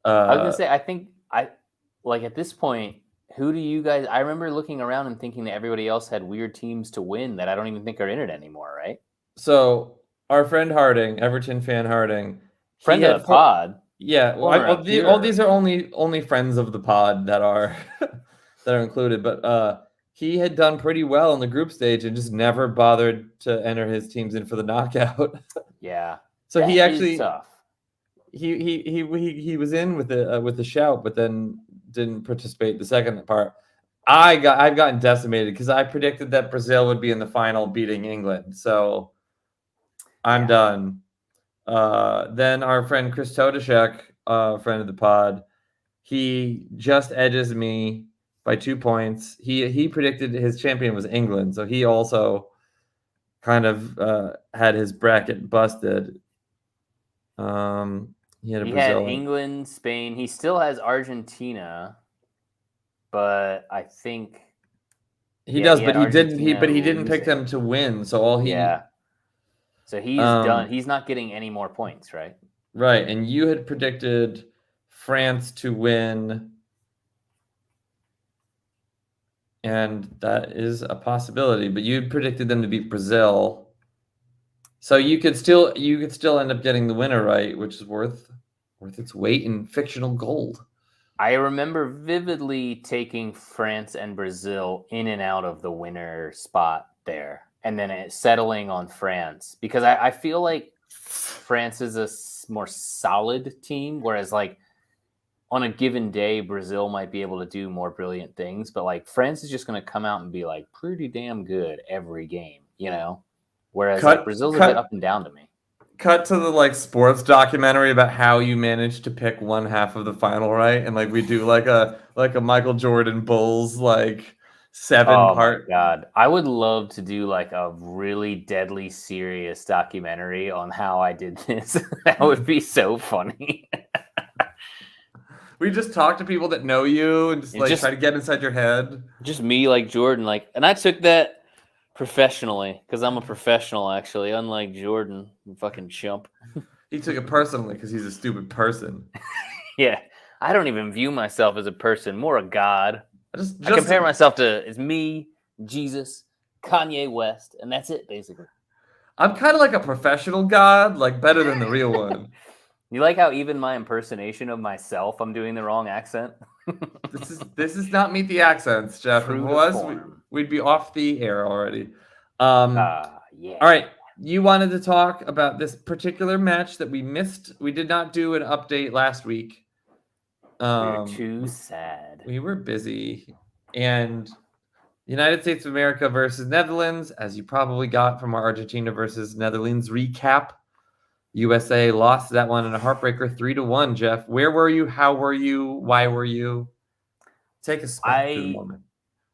I was gonna say, I think at this point, who do you guys? I remember looking around and thinking that everybody else had weird teams to win that I don't even think are in it anymore, right? So our friend Harding, Everton fan Harding, friend of the pod. Yeah, well, all these are only friends of the pod that are that are included. But he had done pretty well in the group stage and just never bothered to enter his teams in for the knockout. Yeah. So he actually tough. He was in with a shout, but then didn't participate the second part. I've gotten decimated because I predicted that Brazil would be in the final beating England. So I'm done. Then our friend Chris Todashek, friend of the pod, he just edges me by 2 points. He predicted his champion was England, so he also kind of had his bracket busted. He had Brazil. England, Spain. He still has Argentina, but I think he does. But he didn't. He didn't pick them to win. So all he. Yeah. So he's done. He's not getting any more points, right? Right, and you had predicted France to win, and that is a possibility. But you predicted them to beat Brazil, so you could still end up getting the winner right, which is worth its weight in fictional gold. I remember vividly taking France and Brazil in and out of the winner spot there, and then it settling on France because I feel like France is a more solid team, whereas like on a given day, Brazil might be able to do more brilliant things, but like France is just going to come out and be like pretty damn good every game, you know? Whereas like Brazil's a bit up and down to me. Cut to the like sports documentary about how you managed to pick one half of the final right, and like we do like a Michael Jordan Bulls like 7-part. Oh my god, I would love to do like a really deadly serious documentary on how I did this. That would be so funny. We just talk to people that know you and just try to get inside your head. Just me like Jordan, like, and I took that professionally because I'm a professional, actually, unlike Jordan, fucking chump. He took it personally because he's a stupid person. Yeah, I don't even view myself as a person, more a god. I compare myself to as me, Jesus, Kanye West, and that's it, basically. I'm kind of like a professional god, like better than the real one. You like how even my impersonation of myself, I'm doing the wrong accent? This is not Meet the Accents, Jeff. If it was, we'd be off the air already. Yeah. All right. You wanted to talk about this particular match that we missed. We did not do an update last week. We were too sad. We were busy. And United States of America versus Netherlands, as you probably got from our Argentina versus Netherlands recap. USA lost that one in a heartbreaker 3-1, Jeff. Where were you? How were you? Why were you? Take us back to the moment.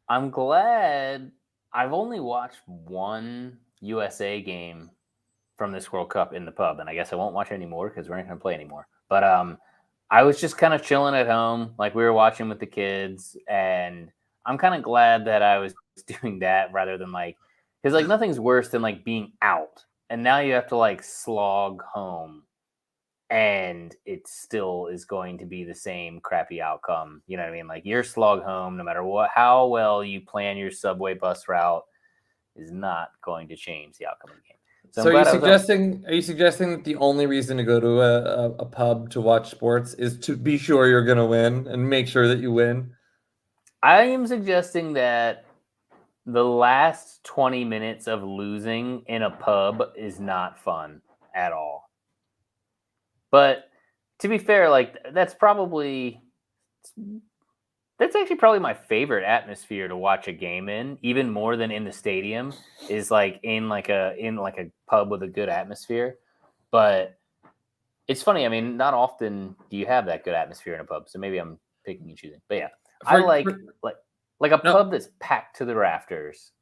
I'm glad I've only watched one USA game from this World Cup in the pub, and I guess I won't watch any more because we're not going to play anymore. But I was just kind of chilling at home, like we were watching with the kids, and I'm kind of glad that I was doing that rather than like, because like nothing's worse than like being out. And now you have to like slog home and it still is going to be the same crappy outcome. You know what I mean? Like your slog home, no matter how well you plan your subway bus route, is not going to change the outcome of the game. So are you suggesting that the only reason to go to a pub to watch sports is to be sure you're going to win and make sure that you win? I am suggesting that the last 20 minutes of losing in a pub is not fun at all. But to be fair, like that's actually probably my favorite atmosphere to watch a game in, even more than in the stadium, is like in like a pub with a good atmosphere. But it's funny, I mean, not often do you have that good atmosphere in a pub, so maybe I'm picking and choosing. But yeah, I like a pub that's packed to the rafters,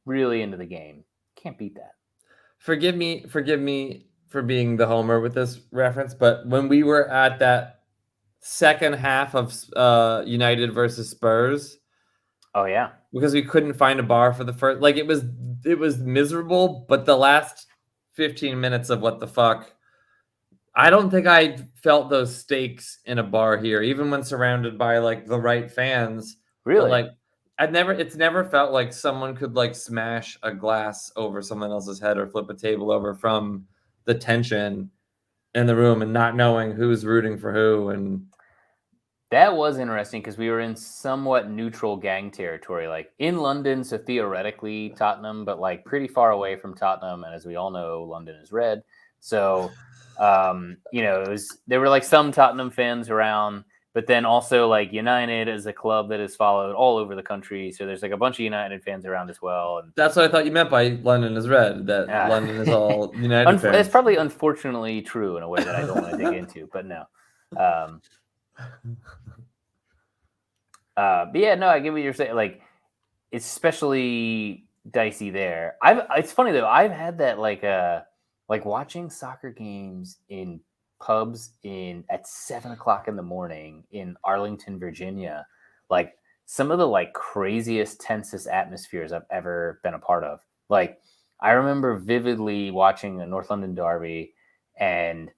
really into the game. Can't beat that. Forgive me for being the homer with this reference, but when we were at that second half of United versus Spurs, oh yeah, because we couldn't find a bar for the first, like it was miserable, but the last 15 minutes of what the fuck, I don't think I felt those stakes in a bar here, even when surrounded by like the right fans. Really? But, like it's never felt like someone could like smash a glass over someone else's head or flip a table over from the tension in the room and not knowing who's rooting for who. And that was interesting because we were in somewhat neutral gang territory, like in London, so theoretically Tottenham, but like pretty far away from Tottenham. And as we all know, London is red. So, there were like some Tottenham fans around, But then also like United is a club that is followed all over the country. So there's like a bunch of United fans around as well. And That's what I thought you meant by London is red. That London is all United fans. It's probably unfortunately true in a way that I don't want to dig into, but no. But yeah, no, I get what you're saying. Like, it's especially dicey there. It's funny though. I've had that like watching soccer games in pubs at 7:00 in the morning in Arlington, Virginia. Like some of the like craziest, tensest atmospheres I've ever been a part of. Like I remember vividly watching a North London derby, and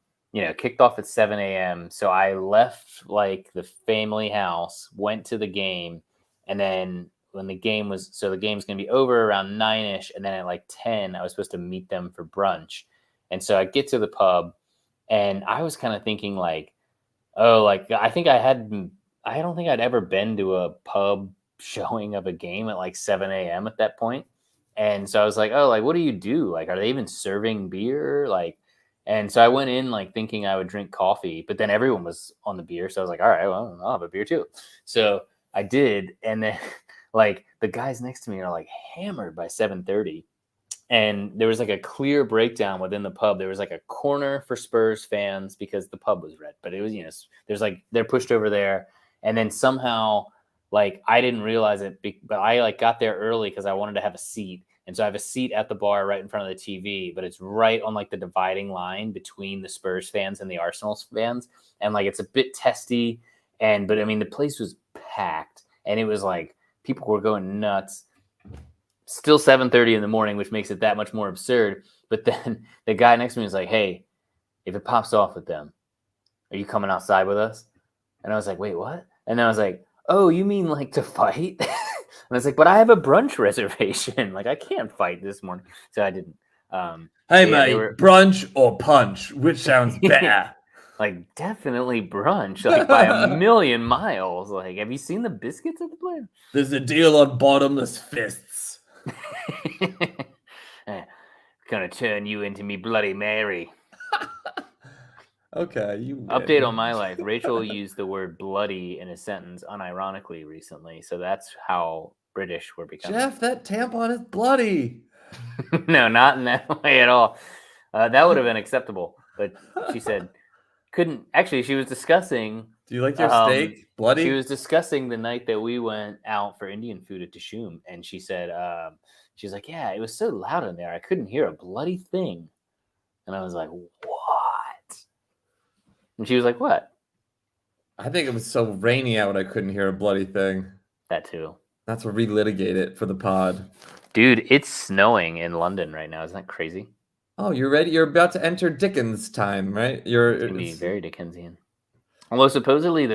kicked off at 7 a.m. So I left like the family house, went to the game, and then when the game's going to be over around 9ish, and then at like 10 I was supposed to meet them for brunch. And so I get to the pub, and I was kind of thinking like, oh, like I don't think I'd ever been to a pub showing of a game at like 7 a.m. at that point. And so I was like, oh, like what do you do? Like, are they even serving beer? Like, and so I went in like thinking I would drink coffee, but then everyone was on the beer. So I was like, all right, well, I'll have a beer too. So I did. And then like the guys next to me are like hammered by 7:30. And there was like a clear breakdown within the pub. There was like a corner for Spurs fans because the pub was red, but it was, there's like, they're pushed over there. And then somehow like, I didn't realize it, but I like got there early because I wanted to have a seat. And so I have a seat at the bar right in front of the TV, but it's right on like the dividing line between the Spurs fans and the Arsenal fans. And like, it's a bit testy. But I mean, the place was packed, and it was like, people were going nuts. Still 7:30 in the morning, which makes it that much more absurd. But then the guy next to me was like, hey, if it pops off with them, are you coming outside with us? And I was like, wait, what? And then I was like, oh, you mean like to fight? And I was like, but I have a brunch reservation. Like, I can't fight this morning. So I didn't. Hey, mate, brunch or punch? Which sounds better? Like, definitely brunch, like by a million miles. Like, have you seen the biscuits at the place? There's a deal on bottomless fists. Gonna turn you into me Bloody Mary. Okay, you update on my life. Rachel used the word bloody in a sentence unironically recently, so that's how British we're becoming. Jeff, that tampon is bloody. No, not in that way at all. That would have been acceptable, but she said couldn't. Actually, she was discussing. Do you like your steak bloody? She was discussing the night that we went out for Indian food at Dishoom, and she said, she's like, yeah, it was so loud in there, I couldn't hear a bloody thing. And I was like, what? And she was like, what? I think it was so rainy out I couldn't hear a bloody thing. That too. That's what relitigate it for the pod. Dude, it's snowing in London right now. Isn't that crazy? Oh, you're ready? You're about to enter Dickens time, right? It's going to be very Dickensian. Although supposedly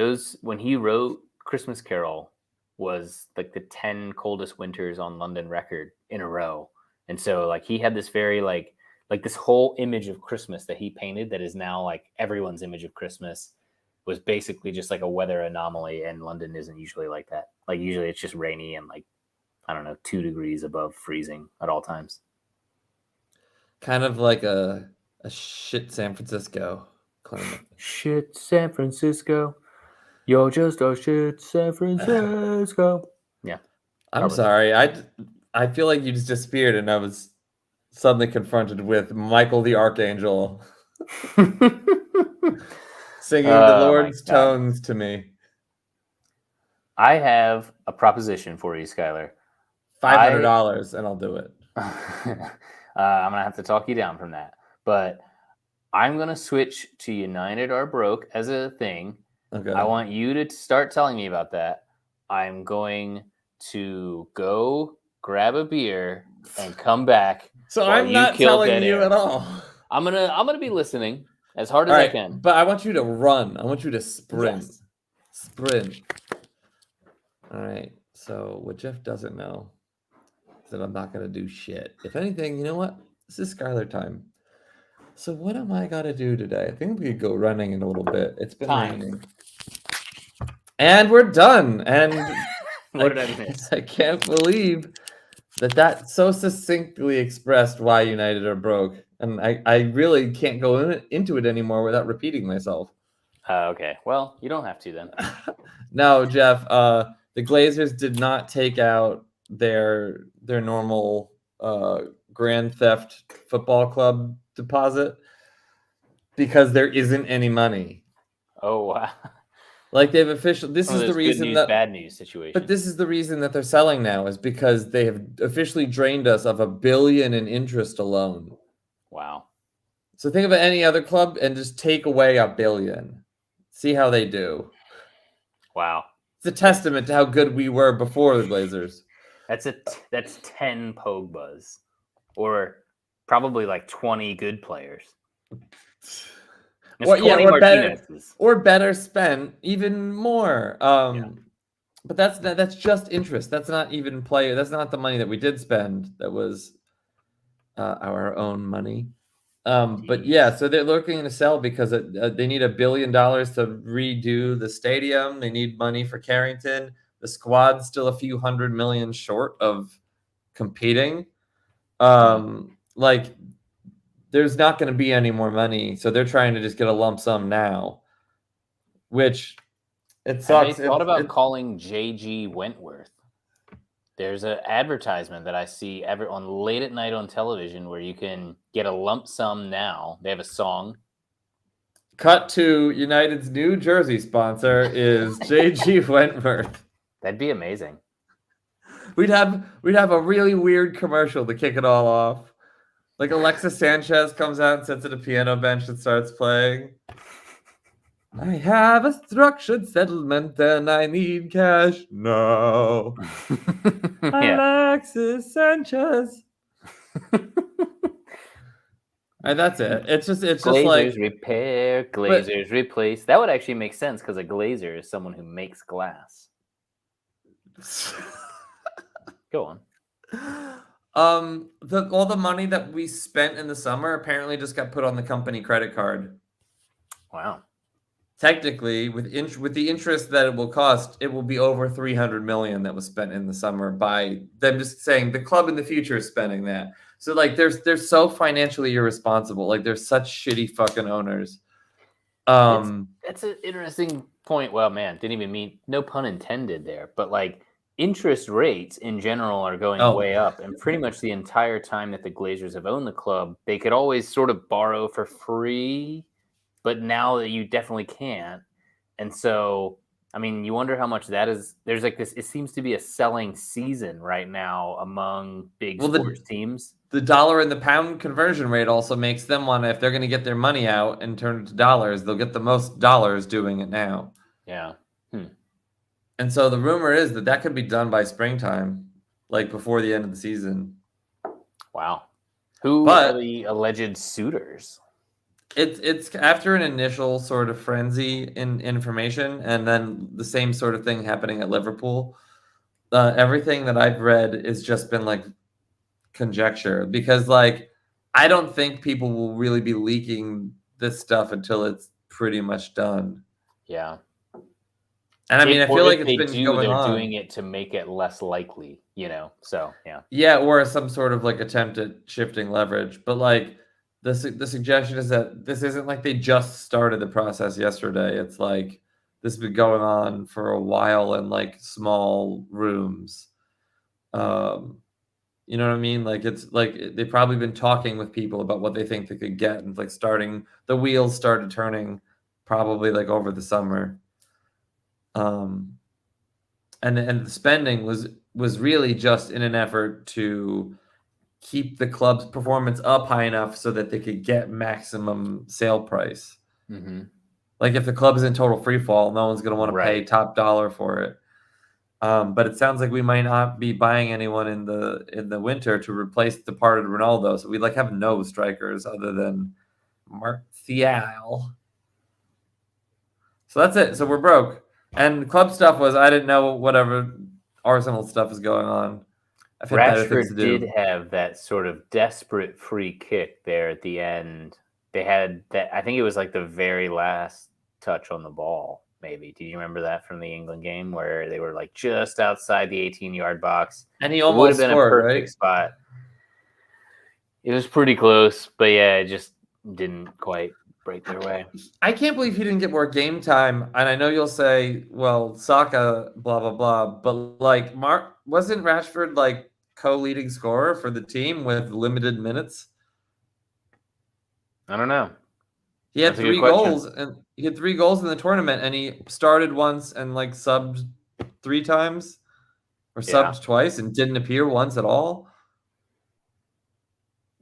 when he wrote Christmas Carol was like the 10 coldest winters on London record in a row. And so like he had this very like this whole image of Christmas that he painted that is now like everyone's image of Christmas was basically just like a weather anomaly, and London isn't usually like that. Like usually it's just rainy and like, I don't know, 2 degrees above freezing at all times. Kind of like a shit San Francisco climate. Shit San Francisco. You're just a shit San Francisco. Yeah. I'm sorry. I feel like you just disappeared, and I was suddenly confronted with Michael the Archangel singing the Lord's tones to me. I have a proposition for you, Schuyler. $500, and I'll do it. I'm going to have to talk you down from that. But I'm going to switch to United are broke as a thing. Okay. I want you to start telling me about that. I'm going to go grab a beer and come back. So I'm not telling you at all. I'm gonna be listening as hard as I can. But I want you to run. I want you to sprint. Yes. Sprint. All right. So what Jeff doesn't know is that I'm not gonna do shit. If anything, you know what? This is Schuyler time. So what am I gotta do today? I think we could go running in a little bit. It's been raining. And we're done. And what did I miss? I can't believe that so succinctly expressed why United are broke. And I really can't go into it anymore without repeating myself. Okay. Well, you don't have to then. No, Jeff. The Glazers did not take out their normal Grand Theft Football Club deposit because there isn't any money. Oh wow. Like they've officially. This One of is the those good reason news, that. bad news But situations. this is the reason that they're selling now is because they have officially drained us of $1 billion in interest alone. Wow. So think of any other club and just take away $1 billion. See how they do. Wow. It's a testament to how good we were before the Glazers. That's 10 Pogbas, or probably like 20 good players. It's 20 Martinez's. Or better spent even more. But that's just interest. That's not even player. That's not the money that we did spend. That was our own money. But yeah, so they're looking to sell because they need $1 billion to redo the stadium. They need money for Carrington. The squad's still a few $100 million short of competing. Like there's not going to be any more money, so they're trying to just get a lump sum now, which it sucks. Have they thought about calling J.G. Wentworth? There's an advertisement that I see on late at night on television where you can get a lump sum now. They have a song. Cut to United's New Jersey sponsor is J.G. Wentworth. That'd be amazing. We'd have a really weird commercial to kick it all off. Like Alexis Sanchez comes out and sits at a piano bench and starts playing. I have a structured settlement and I need cash. No. Alexis Sanchez. And that's it. It's just Glazers like repair, Glazers replace. That would actually make sense because a glazer is someone who makes glass. Go on. All the money that we spent in the summer apparently just got put on the company credit card. Wow. Technically, with the interest that it will cost, it will be over $300 million that was spent in the summer by them just saying the club in the future is spending that. So like, they're so financially irresponsible. Like they're such shitty fucking owners. That's an interesting point. Well, man, didn't even mean, no pun intended there, but like interest rates in general are going way up, and pretty much the entire time that the Glazers have owned the club, they could always sort of borrow for free, but now that you definitely can't. And so, I mean, you wonder how much that is. There's like this, it seems to be a selling season right now among big sports teams. The dollar and the pound conversion rate also makes them want to, if they're going to get their money out and turn it to dollars, they'll get the most dollars doing it now. Yeah. And so the rumor is that could be done by springtime, like before the end of the season. Wow. Who are the alleged suitors? It's after an initial sort of frenzy in information, and then the same sort of thing happening at Liverpool. Everything that I've read has just been like conjecture, because like I don't think people will really be leaking this stuff until it's pretty much done. Yeah. And I mean, I feel like it's been going on. They're doing it to make it less likely, so yeah. Yeah, or some sort of like attempt at shifting leverage. But like the suggestion is that this isn't like they just started the process yesterday. It's like this has been going on for a while in like small rooms. You know what I mean? Like it's like they've probably been talking with people about what they think they could get, and like the wheels started turning probably like over the summer. And the spending was really just in an effort to keep the club's performance up high enough so that they could get maximum sale price. Mm-hmm. Like if the club is in total free fall, no one's going to want to pay top dollar for it. But it sounds like we might not be buying anyone in the winter to replace departed Ronaldo. So we like have no strikers other than Martial. So that's it. So we're broke. And club stuff was, I didn't know whatever Arsenal stuff is going on. Rashford did have that sort of desperate free kick there at the end. They had that, I think it was like the very last touch on the ball, maybe. Do you remember that from the England game where they were like just outside the 18-yard box? And he almost scored, a perfect spot. It was pretty close, but yeah, it just didn't quite break their way. I can't believe he didn't get more game time. And I know you'll say, well, Saka, blah, blah, blah. But like wasn't Rashford like co-leading scorer for the team with limited minutes? I don't know. He had That's a good 3 question. goals and he had 3 goals in the tournament and he started once and like subbed 3 times or Yeah. subbed twice and didn't appear once at all.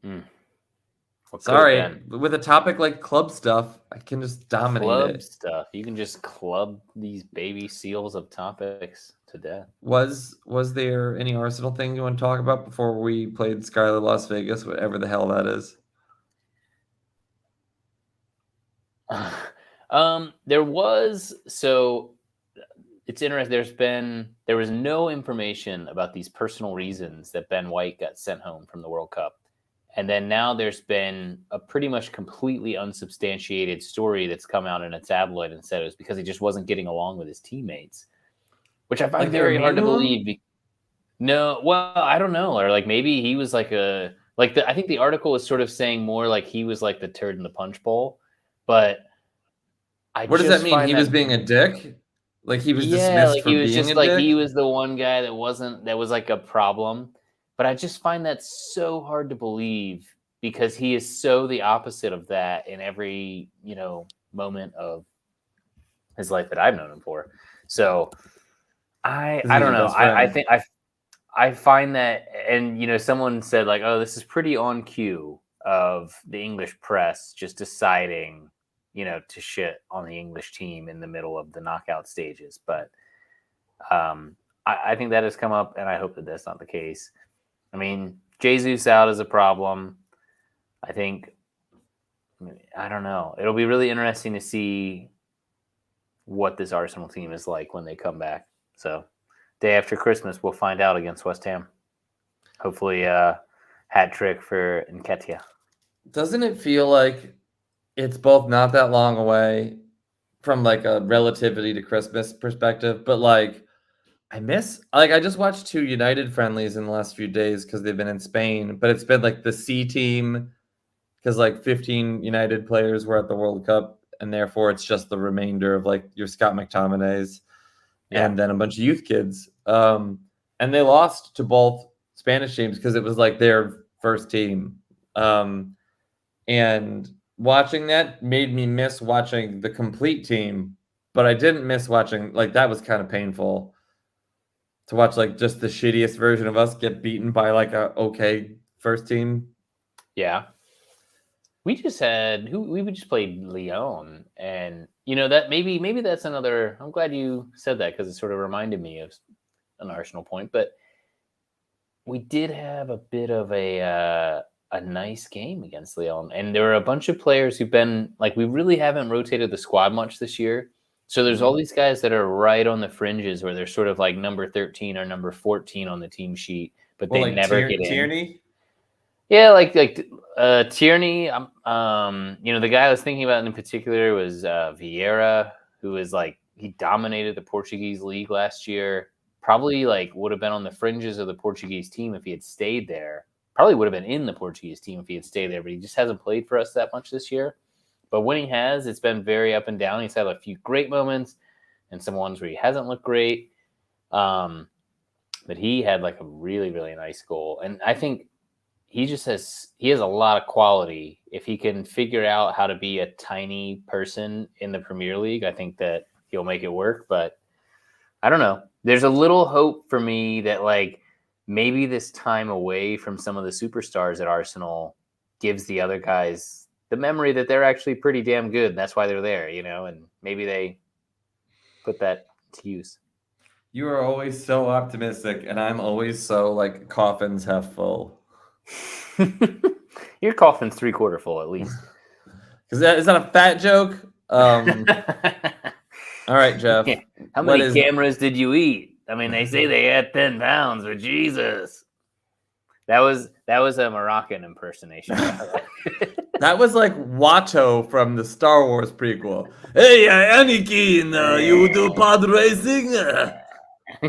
What could have Sorry, been? with a topic like club stuff, I can just dominate Club it. stuff. You can just club these baby seals of topics to death. Was there any Arsenal thing you want to talk about before we played Schuyler Las Vegas, whatever the hell that is? There was it's interesting. There was no information about these personal reasons that Ben White got sent home from the World Cup. And then now there's been a pretty much completely unsubstantiated story that's come out in a tabloid and said it was because he just wasn't getting along with his teammates, which I find Like they were very hard mean to to him? believe. No, well, I don't know. Or like maybe he was like I think the article was sort of saying more like he was like the turd in the punch bowl, but I What does that just mean? find He that was being a dick? Like he was yeah, dismissed like he for was being just a like he dick? was the one guy that was like a problem. But I just find that so hard to believe because he is so the opposite of that in every, moment of his life that I've known him for. So I 'Cause I he's don't your know. best I friend. think I find that and someone said like, "Oh, this is pretty on cue of the English press just deciding, to shit on the English team in the middle of the knockout stages." But I think that has come up, and I hope that that's not the case. I mean, Jesus out is a problem. I think, I don't know. It'll be really interesting to see what this Arsenal team is like when they come back. So, day after Christmas, we'll find out against West Ham. Hopefully, hat trick for Nketiah. Doesn't it feel like it's both not that long away from like a relativity to Christmas perspective, but like I just watched 2 United friendlies in the last few days because they've been in Spain, but it's been like the C team because like 15 United players were at the World Cup, and therefore it's just the remainder of like your Scott McTominays Yeah. and then a bunch of youth kids. And they lost to both Spanish teams because it was like their first team. And watching that made me miss watching the complete team, but I didn't miss watching like that was kind of painful to watch like just the shittiest version of us get beaten by like a okay first team. Yeah. We just played Lyon, and that maybe that's another. I'm glad you said that because it sort of reminded me of an Arsenal point. But we did have a bit of a nice game against Lyon, and there were a bunch of players who've been like we really haven't rotated the squad much this year. So there's all these guys that are right on the fringes where they're sort of like number 13 or number 14 on the team sheet, but Well, they like never get in. Tierney. Yeah, like Tierney. The guy I was thinking about in particular was Vieira, who is like he dominated the Portuguese league last year. Probably like would have been on the fringes of the Portuguese team if he had stayed there. Probably would have been in the Portuguese team if he had stayed there, but he just hasn't played for us that much this year. But when he has, it's been very up and down. He's had a few great moments and some ones where he hasn't looked great. But he had like a really, really nice goal, and I think he has a lot of quality. If he can figure out how to be a tiny person in the Premier League, I think that he'll make it work. But I don't know. There's a little hope for me that like maybe this time away from some of the superstars at Arsenal gives the other guys the memory that they're actually pretty damn good. That's why they're there, and maybe they put that to use. You are always so optimistic, and I'm always so like coffins half full. Your coffin's 3/4 full at least. Is that a fat joke? All right, Jeff. Yeah. How What many is cameras did you eat? I mean, they say they had 10 pounds, but Jesus. That was a Moroccan impersonation. that was like Watto from the Star Wars prequel. Hey, Anakin, you do pod racing?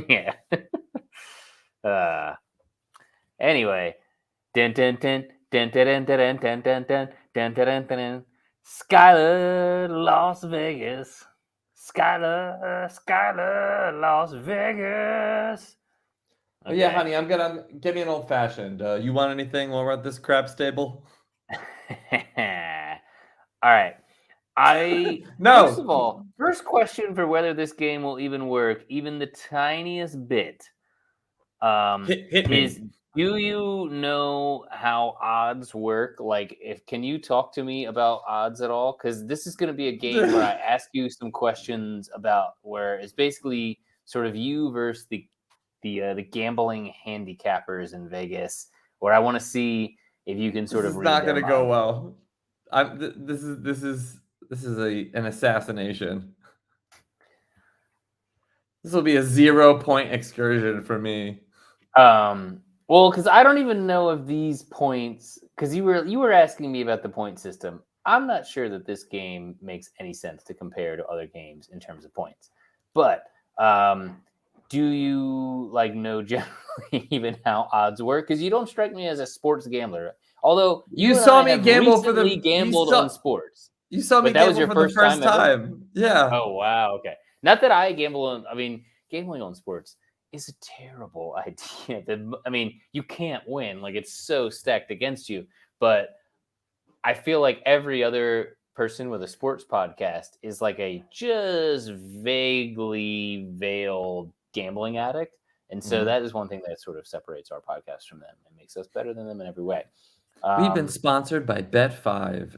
Yeah. Anyway. Dun, dun, dun, dun, dun, dun, dun, dun, dun, dun, dun, dun, dun, dun, Schuyler, Las Vegas. Schuyler, Las Vegas. Okay. Yeah, honey, I'm gonna give me an old fashioned. You want anything while we're at this craps table? All right. First of No. all, first question for whether this game will even work, even the tiniest bit, Hit is me. do you know how odds work? Like, can you talk to me about odds at all? Because this is going to be a game where I ask you some questions about where it's basically sort of you versus the gambling handicappers in Vegas, where I want to see if you can This sort of is read not their gonna go mind. well. This is an assassination. This will be a 0-point excursion for me. Well, because I don't even know if these points, because you were asking me about the point system. I'm not sure that this game makes any sense to compare to other games in terms of points. But do you like know generally even how odds work? Because you don't strike me as a sports gambler. Although You you and saw I me have gamble for recently the gambled on sports, you saw me but that was gamble your for the first time first ever. time. Yeah. Oh wow, okay. Not that I gamble on. I mean, gambling on sports is a terrible idea. I mean, you can't win. Like it's so stacked against you. But I feel like every other person with a sports podcast is like a just vaguely veiled gambling addict. And so Mhm. that is one thing that sort of separates our podcast from them and makes us better than them in every way. We've been Um, sponsored by Bet5.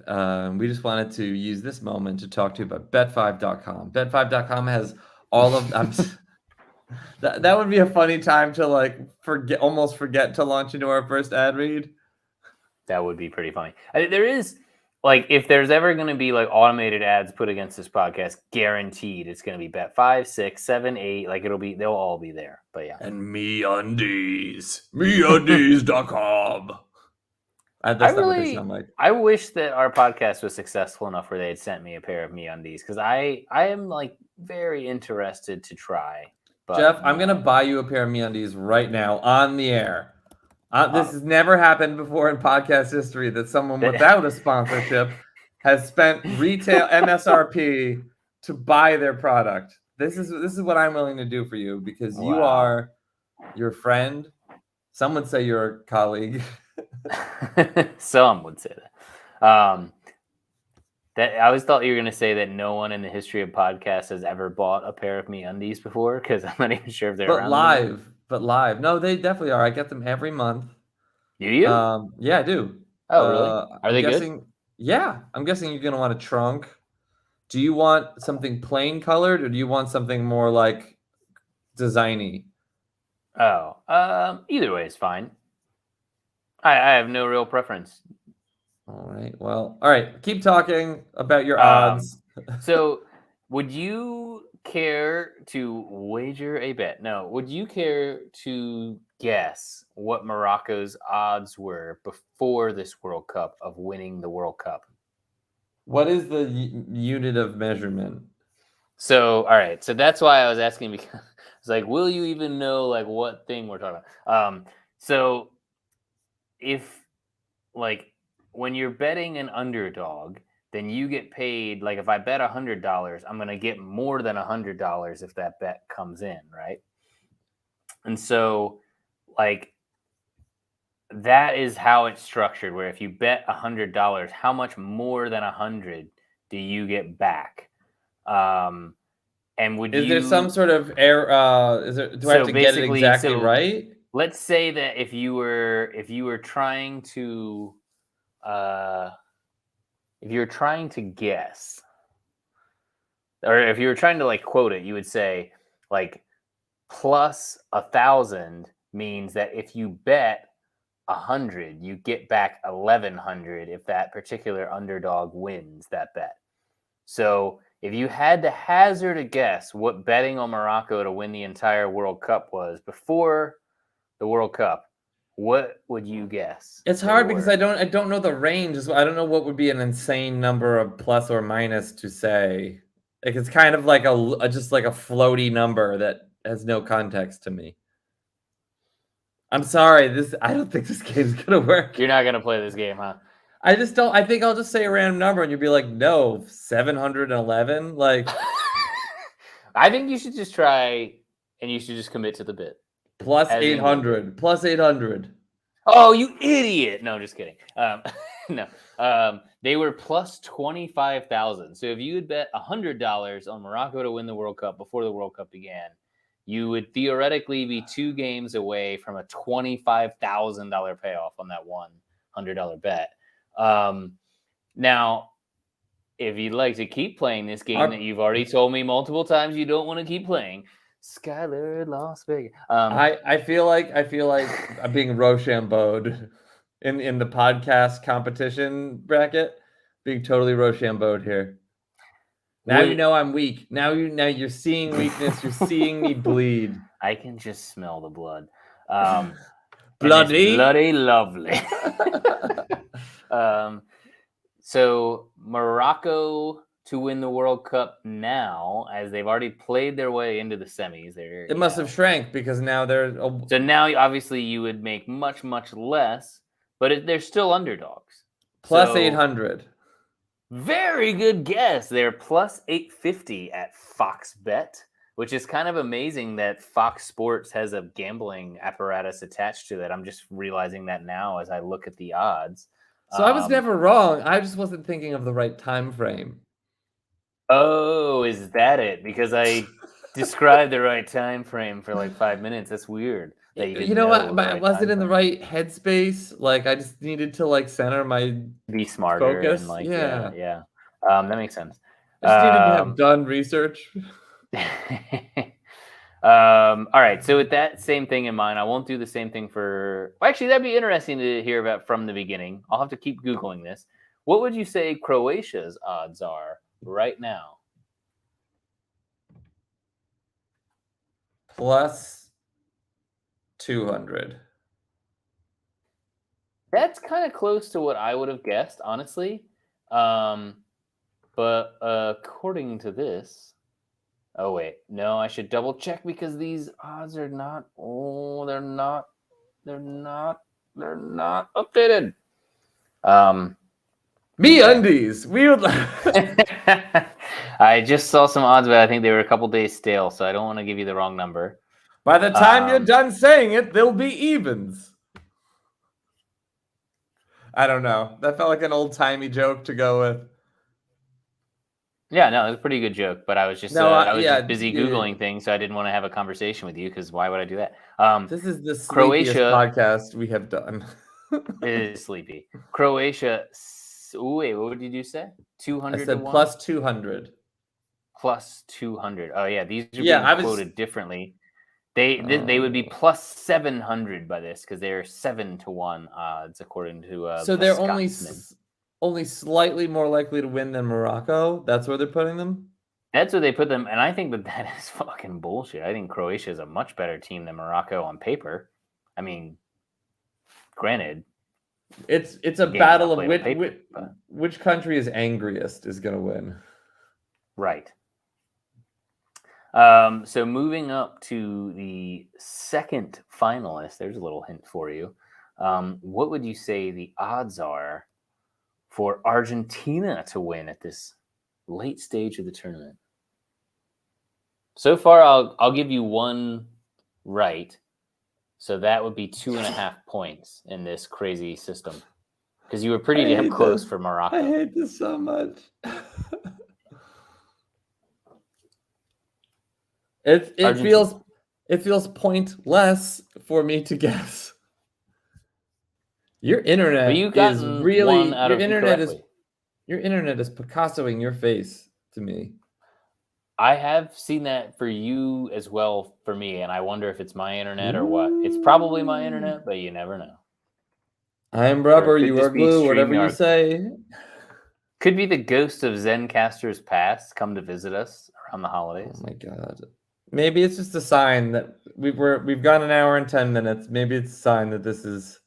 We just wanted to use this moment to talk to you about Bet5.com. Bet5.com has all of that would be a funny time to like almost forget to launch into our first ad read. That would be pretty funny. There is like if there's ever going to be like automated ads put against this podcast, guaranteed it's going to be bet 5, 6, 7, 8. Like they'll all be there. But yeah, And MeUndies.com. That's not what they sound like. I wish that our podcast was successful enough where they had sent me a pair of MeUndies because I am like very interested to try. Jeff, But I'm gonna buy you a pair of MeUndies right now on the air. This uh, has never happened before in podcast history that someone without a sponsorship has spent retail MSRP to buy their product. This is what I'm willing to do for you because you wow. are your friend. Some would say you're a colleague. Some would say that. That I always thought you were going to say that no one in the history of podcasts has ever bought a pair of MeUndies before because I'm not even sure if they're But around anymore. live. No, they definitely are. I get them every month. Do you? Yeah, I do. Oh, really? Are I'm they good? guessing. Yeah, I'm guessing you're gonna want a trunk. Do you want something plain colored, or do you want something more like designy? Oh, either way is fine. I have no real preference. All right. Well, all right. Keep talking about your Um, odds. so would you care to wager a bet? No. Would you care to guess what Morocco's odds were before this World Cup of winning the World Cup? What is the unit of measurement? So, all right. So that's why I was asking because it's like, will you even know like what thing we're talking about? So if like when you're betting an underdog, then you get paid. Like if I bet $100, I'm gonna get more than $100 if that bet comes in, right? And so, like that is how it's structured. Where if you bet $100, how much more than 100 do you get back? And would Is there some you sort of error? Do I have so to get it basically exactly so right? let's say that if you were trying to uh if you're trying to guess or if you were trying to like quote it, you would say like plus 1,000 means that if you bet 100, you get back 1,100 if that particular underdog wins that bet. So if you had to hazard a guess what betting on Morocco to win the entire World Cup was before the World Cup, what would you guess It's they hard because were? I don't know the range. I don't know what would be an insane number of plus or minus to say. Like it's kind of like just like a floaty number that has no context to me. I'm sorry. I don't think this game's gonna work. You're not gonna play this game, huh? I just don't. I think I'll just say a random number, and you'll be like, "No, 711." Like I think you should just try, and you should just commit to the bit. plus As in 800. Plus 800. Oh, you idiot! No, just kidding. No, they were plus 25,000. So if you had bet $100 on Morocco to win the World Cup before the World Cup began, you would theoretically be 2 games away from a $25,000 payoff on that $100 bet. Now, if you'd like to keep playing this game that you've already told me multiple times you don't want to keep playing, Schuyler, Las Vegas. I feel like I'm being Rochambeau'd in the podcast competition bracket. Being totally Rochambeau'd here. Now you know I'm weak. Now you're seeing weakness. You're seeing me bleed. I can just smell the blood. Bloody, bloody lovely. So Morocco to win the World Cup now, as they've already played their way into the semis. It must have shrank because now they're. So now, obviously, you would make much, much less, but they're still underdogs. Plus 800. Very good guess. They're plus 850 at Fox Bet, which is kind of amazing that Fox Sports has a gambling apparatus attached to it. I'm just realizing that now as I look at the odds. So I was never wrong. I just wasn't thinking of the right time frame. Oh, is that it? Because I described the right time frame for like 5 minutes. That's weird. That you know what? I wasn't in the right headspace. Like I just needed to like center my be smarter focus. And like yeah. That makes sense. I just needed to have done research. All right. So with that same thing in mind, I won't do the same thing for. Well, actually, that'd be interesting to hear about from the beginning. I'll have to keep Googling this. What would you say Croatia's odds are right now? Plus 200. That's kind of close to what I would have guessed, honestly. But according to this. Oh, wait. No, I should double check because these odds are not. Oh, they're not updated. Me undies. We would. I just saw some odds, but I think they were a couple days stale, so I don't want to give you the wrong number. By the time you're done saying it, they'll be evens. I don't know. That felt like an old-timey joke to go with. Yeah, no, it was a pretty good joke, but I was just just busy Googling things, so I didn't want to have a conversation with you because why would I do that? This is the Croatia podcast we have done. It is sleepy. Croatia. Wait, what did you say? 200. I said plus 200. Plus 200. Oh yeah, these are being quoted differently. They would be plus 700 by this because they're 7-1 odds according to. So they're only slightly more likely to win than Morocco. That's where they're putting them. That's where they put them, and I think that is fucking bullshit. I think Croatia is a much better team than Morocco on paper. I mean, granted, it's a battle of which country is angriest is going to win. Right. So moving up to the second finalist, there's a little hint for you. What would you say the odds are for Argentina to win at this late stage of the tournament? So far, I'll give you one right. So that would be 2.5 points in this crazy system. Because you were pretty damn close for Morocco. I hate this so much. It feels pointless for me to guess. Your internet is really your internet is Picassoing your face to me. I have seen that for you as well for me, and I wonder if it's my internet or what. It's probably my internet, but you never know. I am rubber, you are glue, whatever you say. Could be the ghost of Zencaster's past come to visit us around the holidays. Oh my god. Maybe it's just a sign that we've gone an hour and 10 minutes. Maybe it's a sign that this is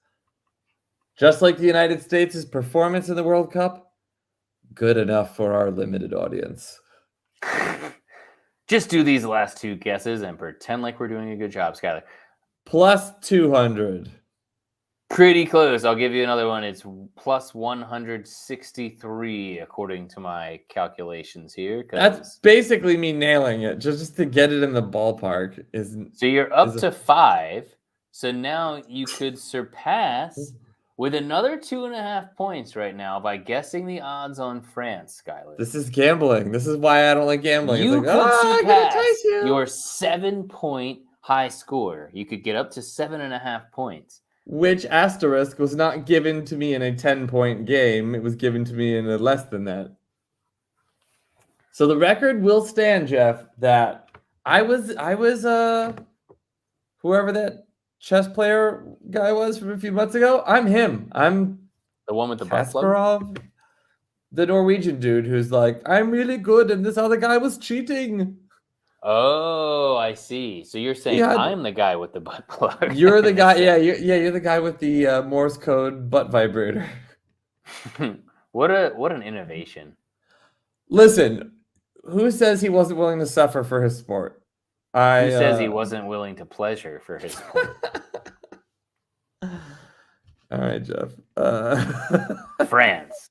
just like the United States' performance in the World Cup, good enough for our limited audience. Just do these last two guesses and pretend like we're doing a good job, Schuyler. Plus 200. Pretty close. I'll give you another one. It's plus 163 according to my calculations here. That's basically me nailing it. Just to get it in the ballpark So you're up to 5. So now you could surpass with another 2.5 points right now by guessing the odds on France, Schuyler. This is gambling. This is why I don't like gambling. You it's like, could surpass your you. 7-point high score. You could get up to 7.5 points. Which asterisk was not given to me in a 10-point game. It was given to me in a less than that. So the record will stand, Jeff, that I was whoever that chess player guy was from a few months ago. I'm him. I'm the one with the butt plug? Kasparov, the Norwegian dude who's like, I'm really good, and this other guy was cheating. Oh, I see. So you're saying I'm the guy with the butt plug. You're the guy. Yeah, you're the guy with the Morse code butt vibrator. What an innovation. Listen, who says he wasn't willing to suffer for his sport? Who says he wasn't willing to pleasure for his sport? All right, Jeff. France.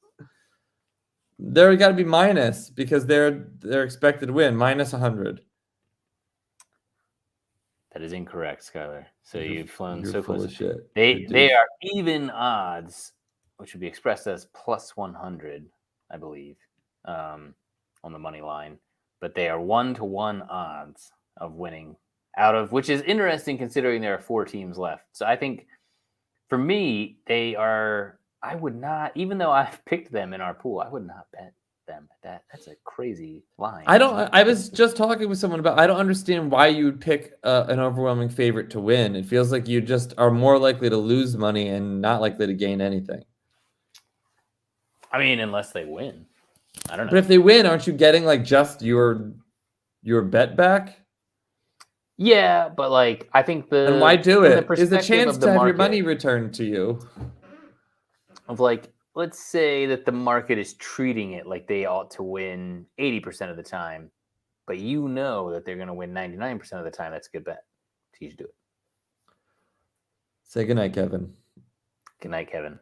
There got to be minus because they're expected to win minus 100. That is incorrect, Schuyler. So you've flown so close. Shit. They are even odds, which would be expressed as plus 100, I believe, on the money line. But they are 1-to-1 odds of winning out of, which is interesting considering there are 4 teams left. So I think for me, they are. I would not, even though I've picked them in our pool, I would not bet them at that. That's a crazy line. I was just talking with someone about. I don't understand why you would pick an overwhelming favorite to win. It feels like you just are more likely to lose money and not likely to gain anything. I mean, unless they win, I don't know. But if they win, aren't you getting like just your bet back? Yeah, but like I think and why do it? Is a chance to have your money returned to you. Of like, let's say that the market is treating it like they ought to win 80% of the time, but you know that they're going to win 99% of the time. That's a good bet. So you should do it. Say goodnight, Kevin. Good night, Kevin.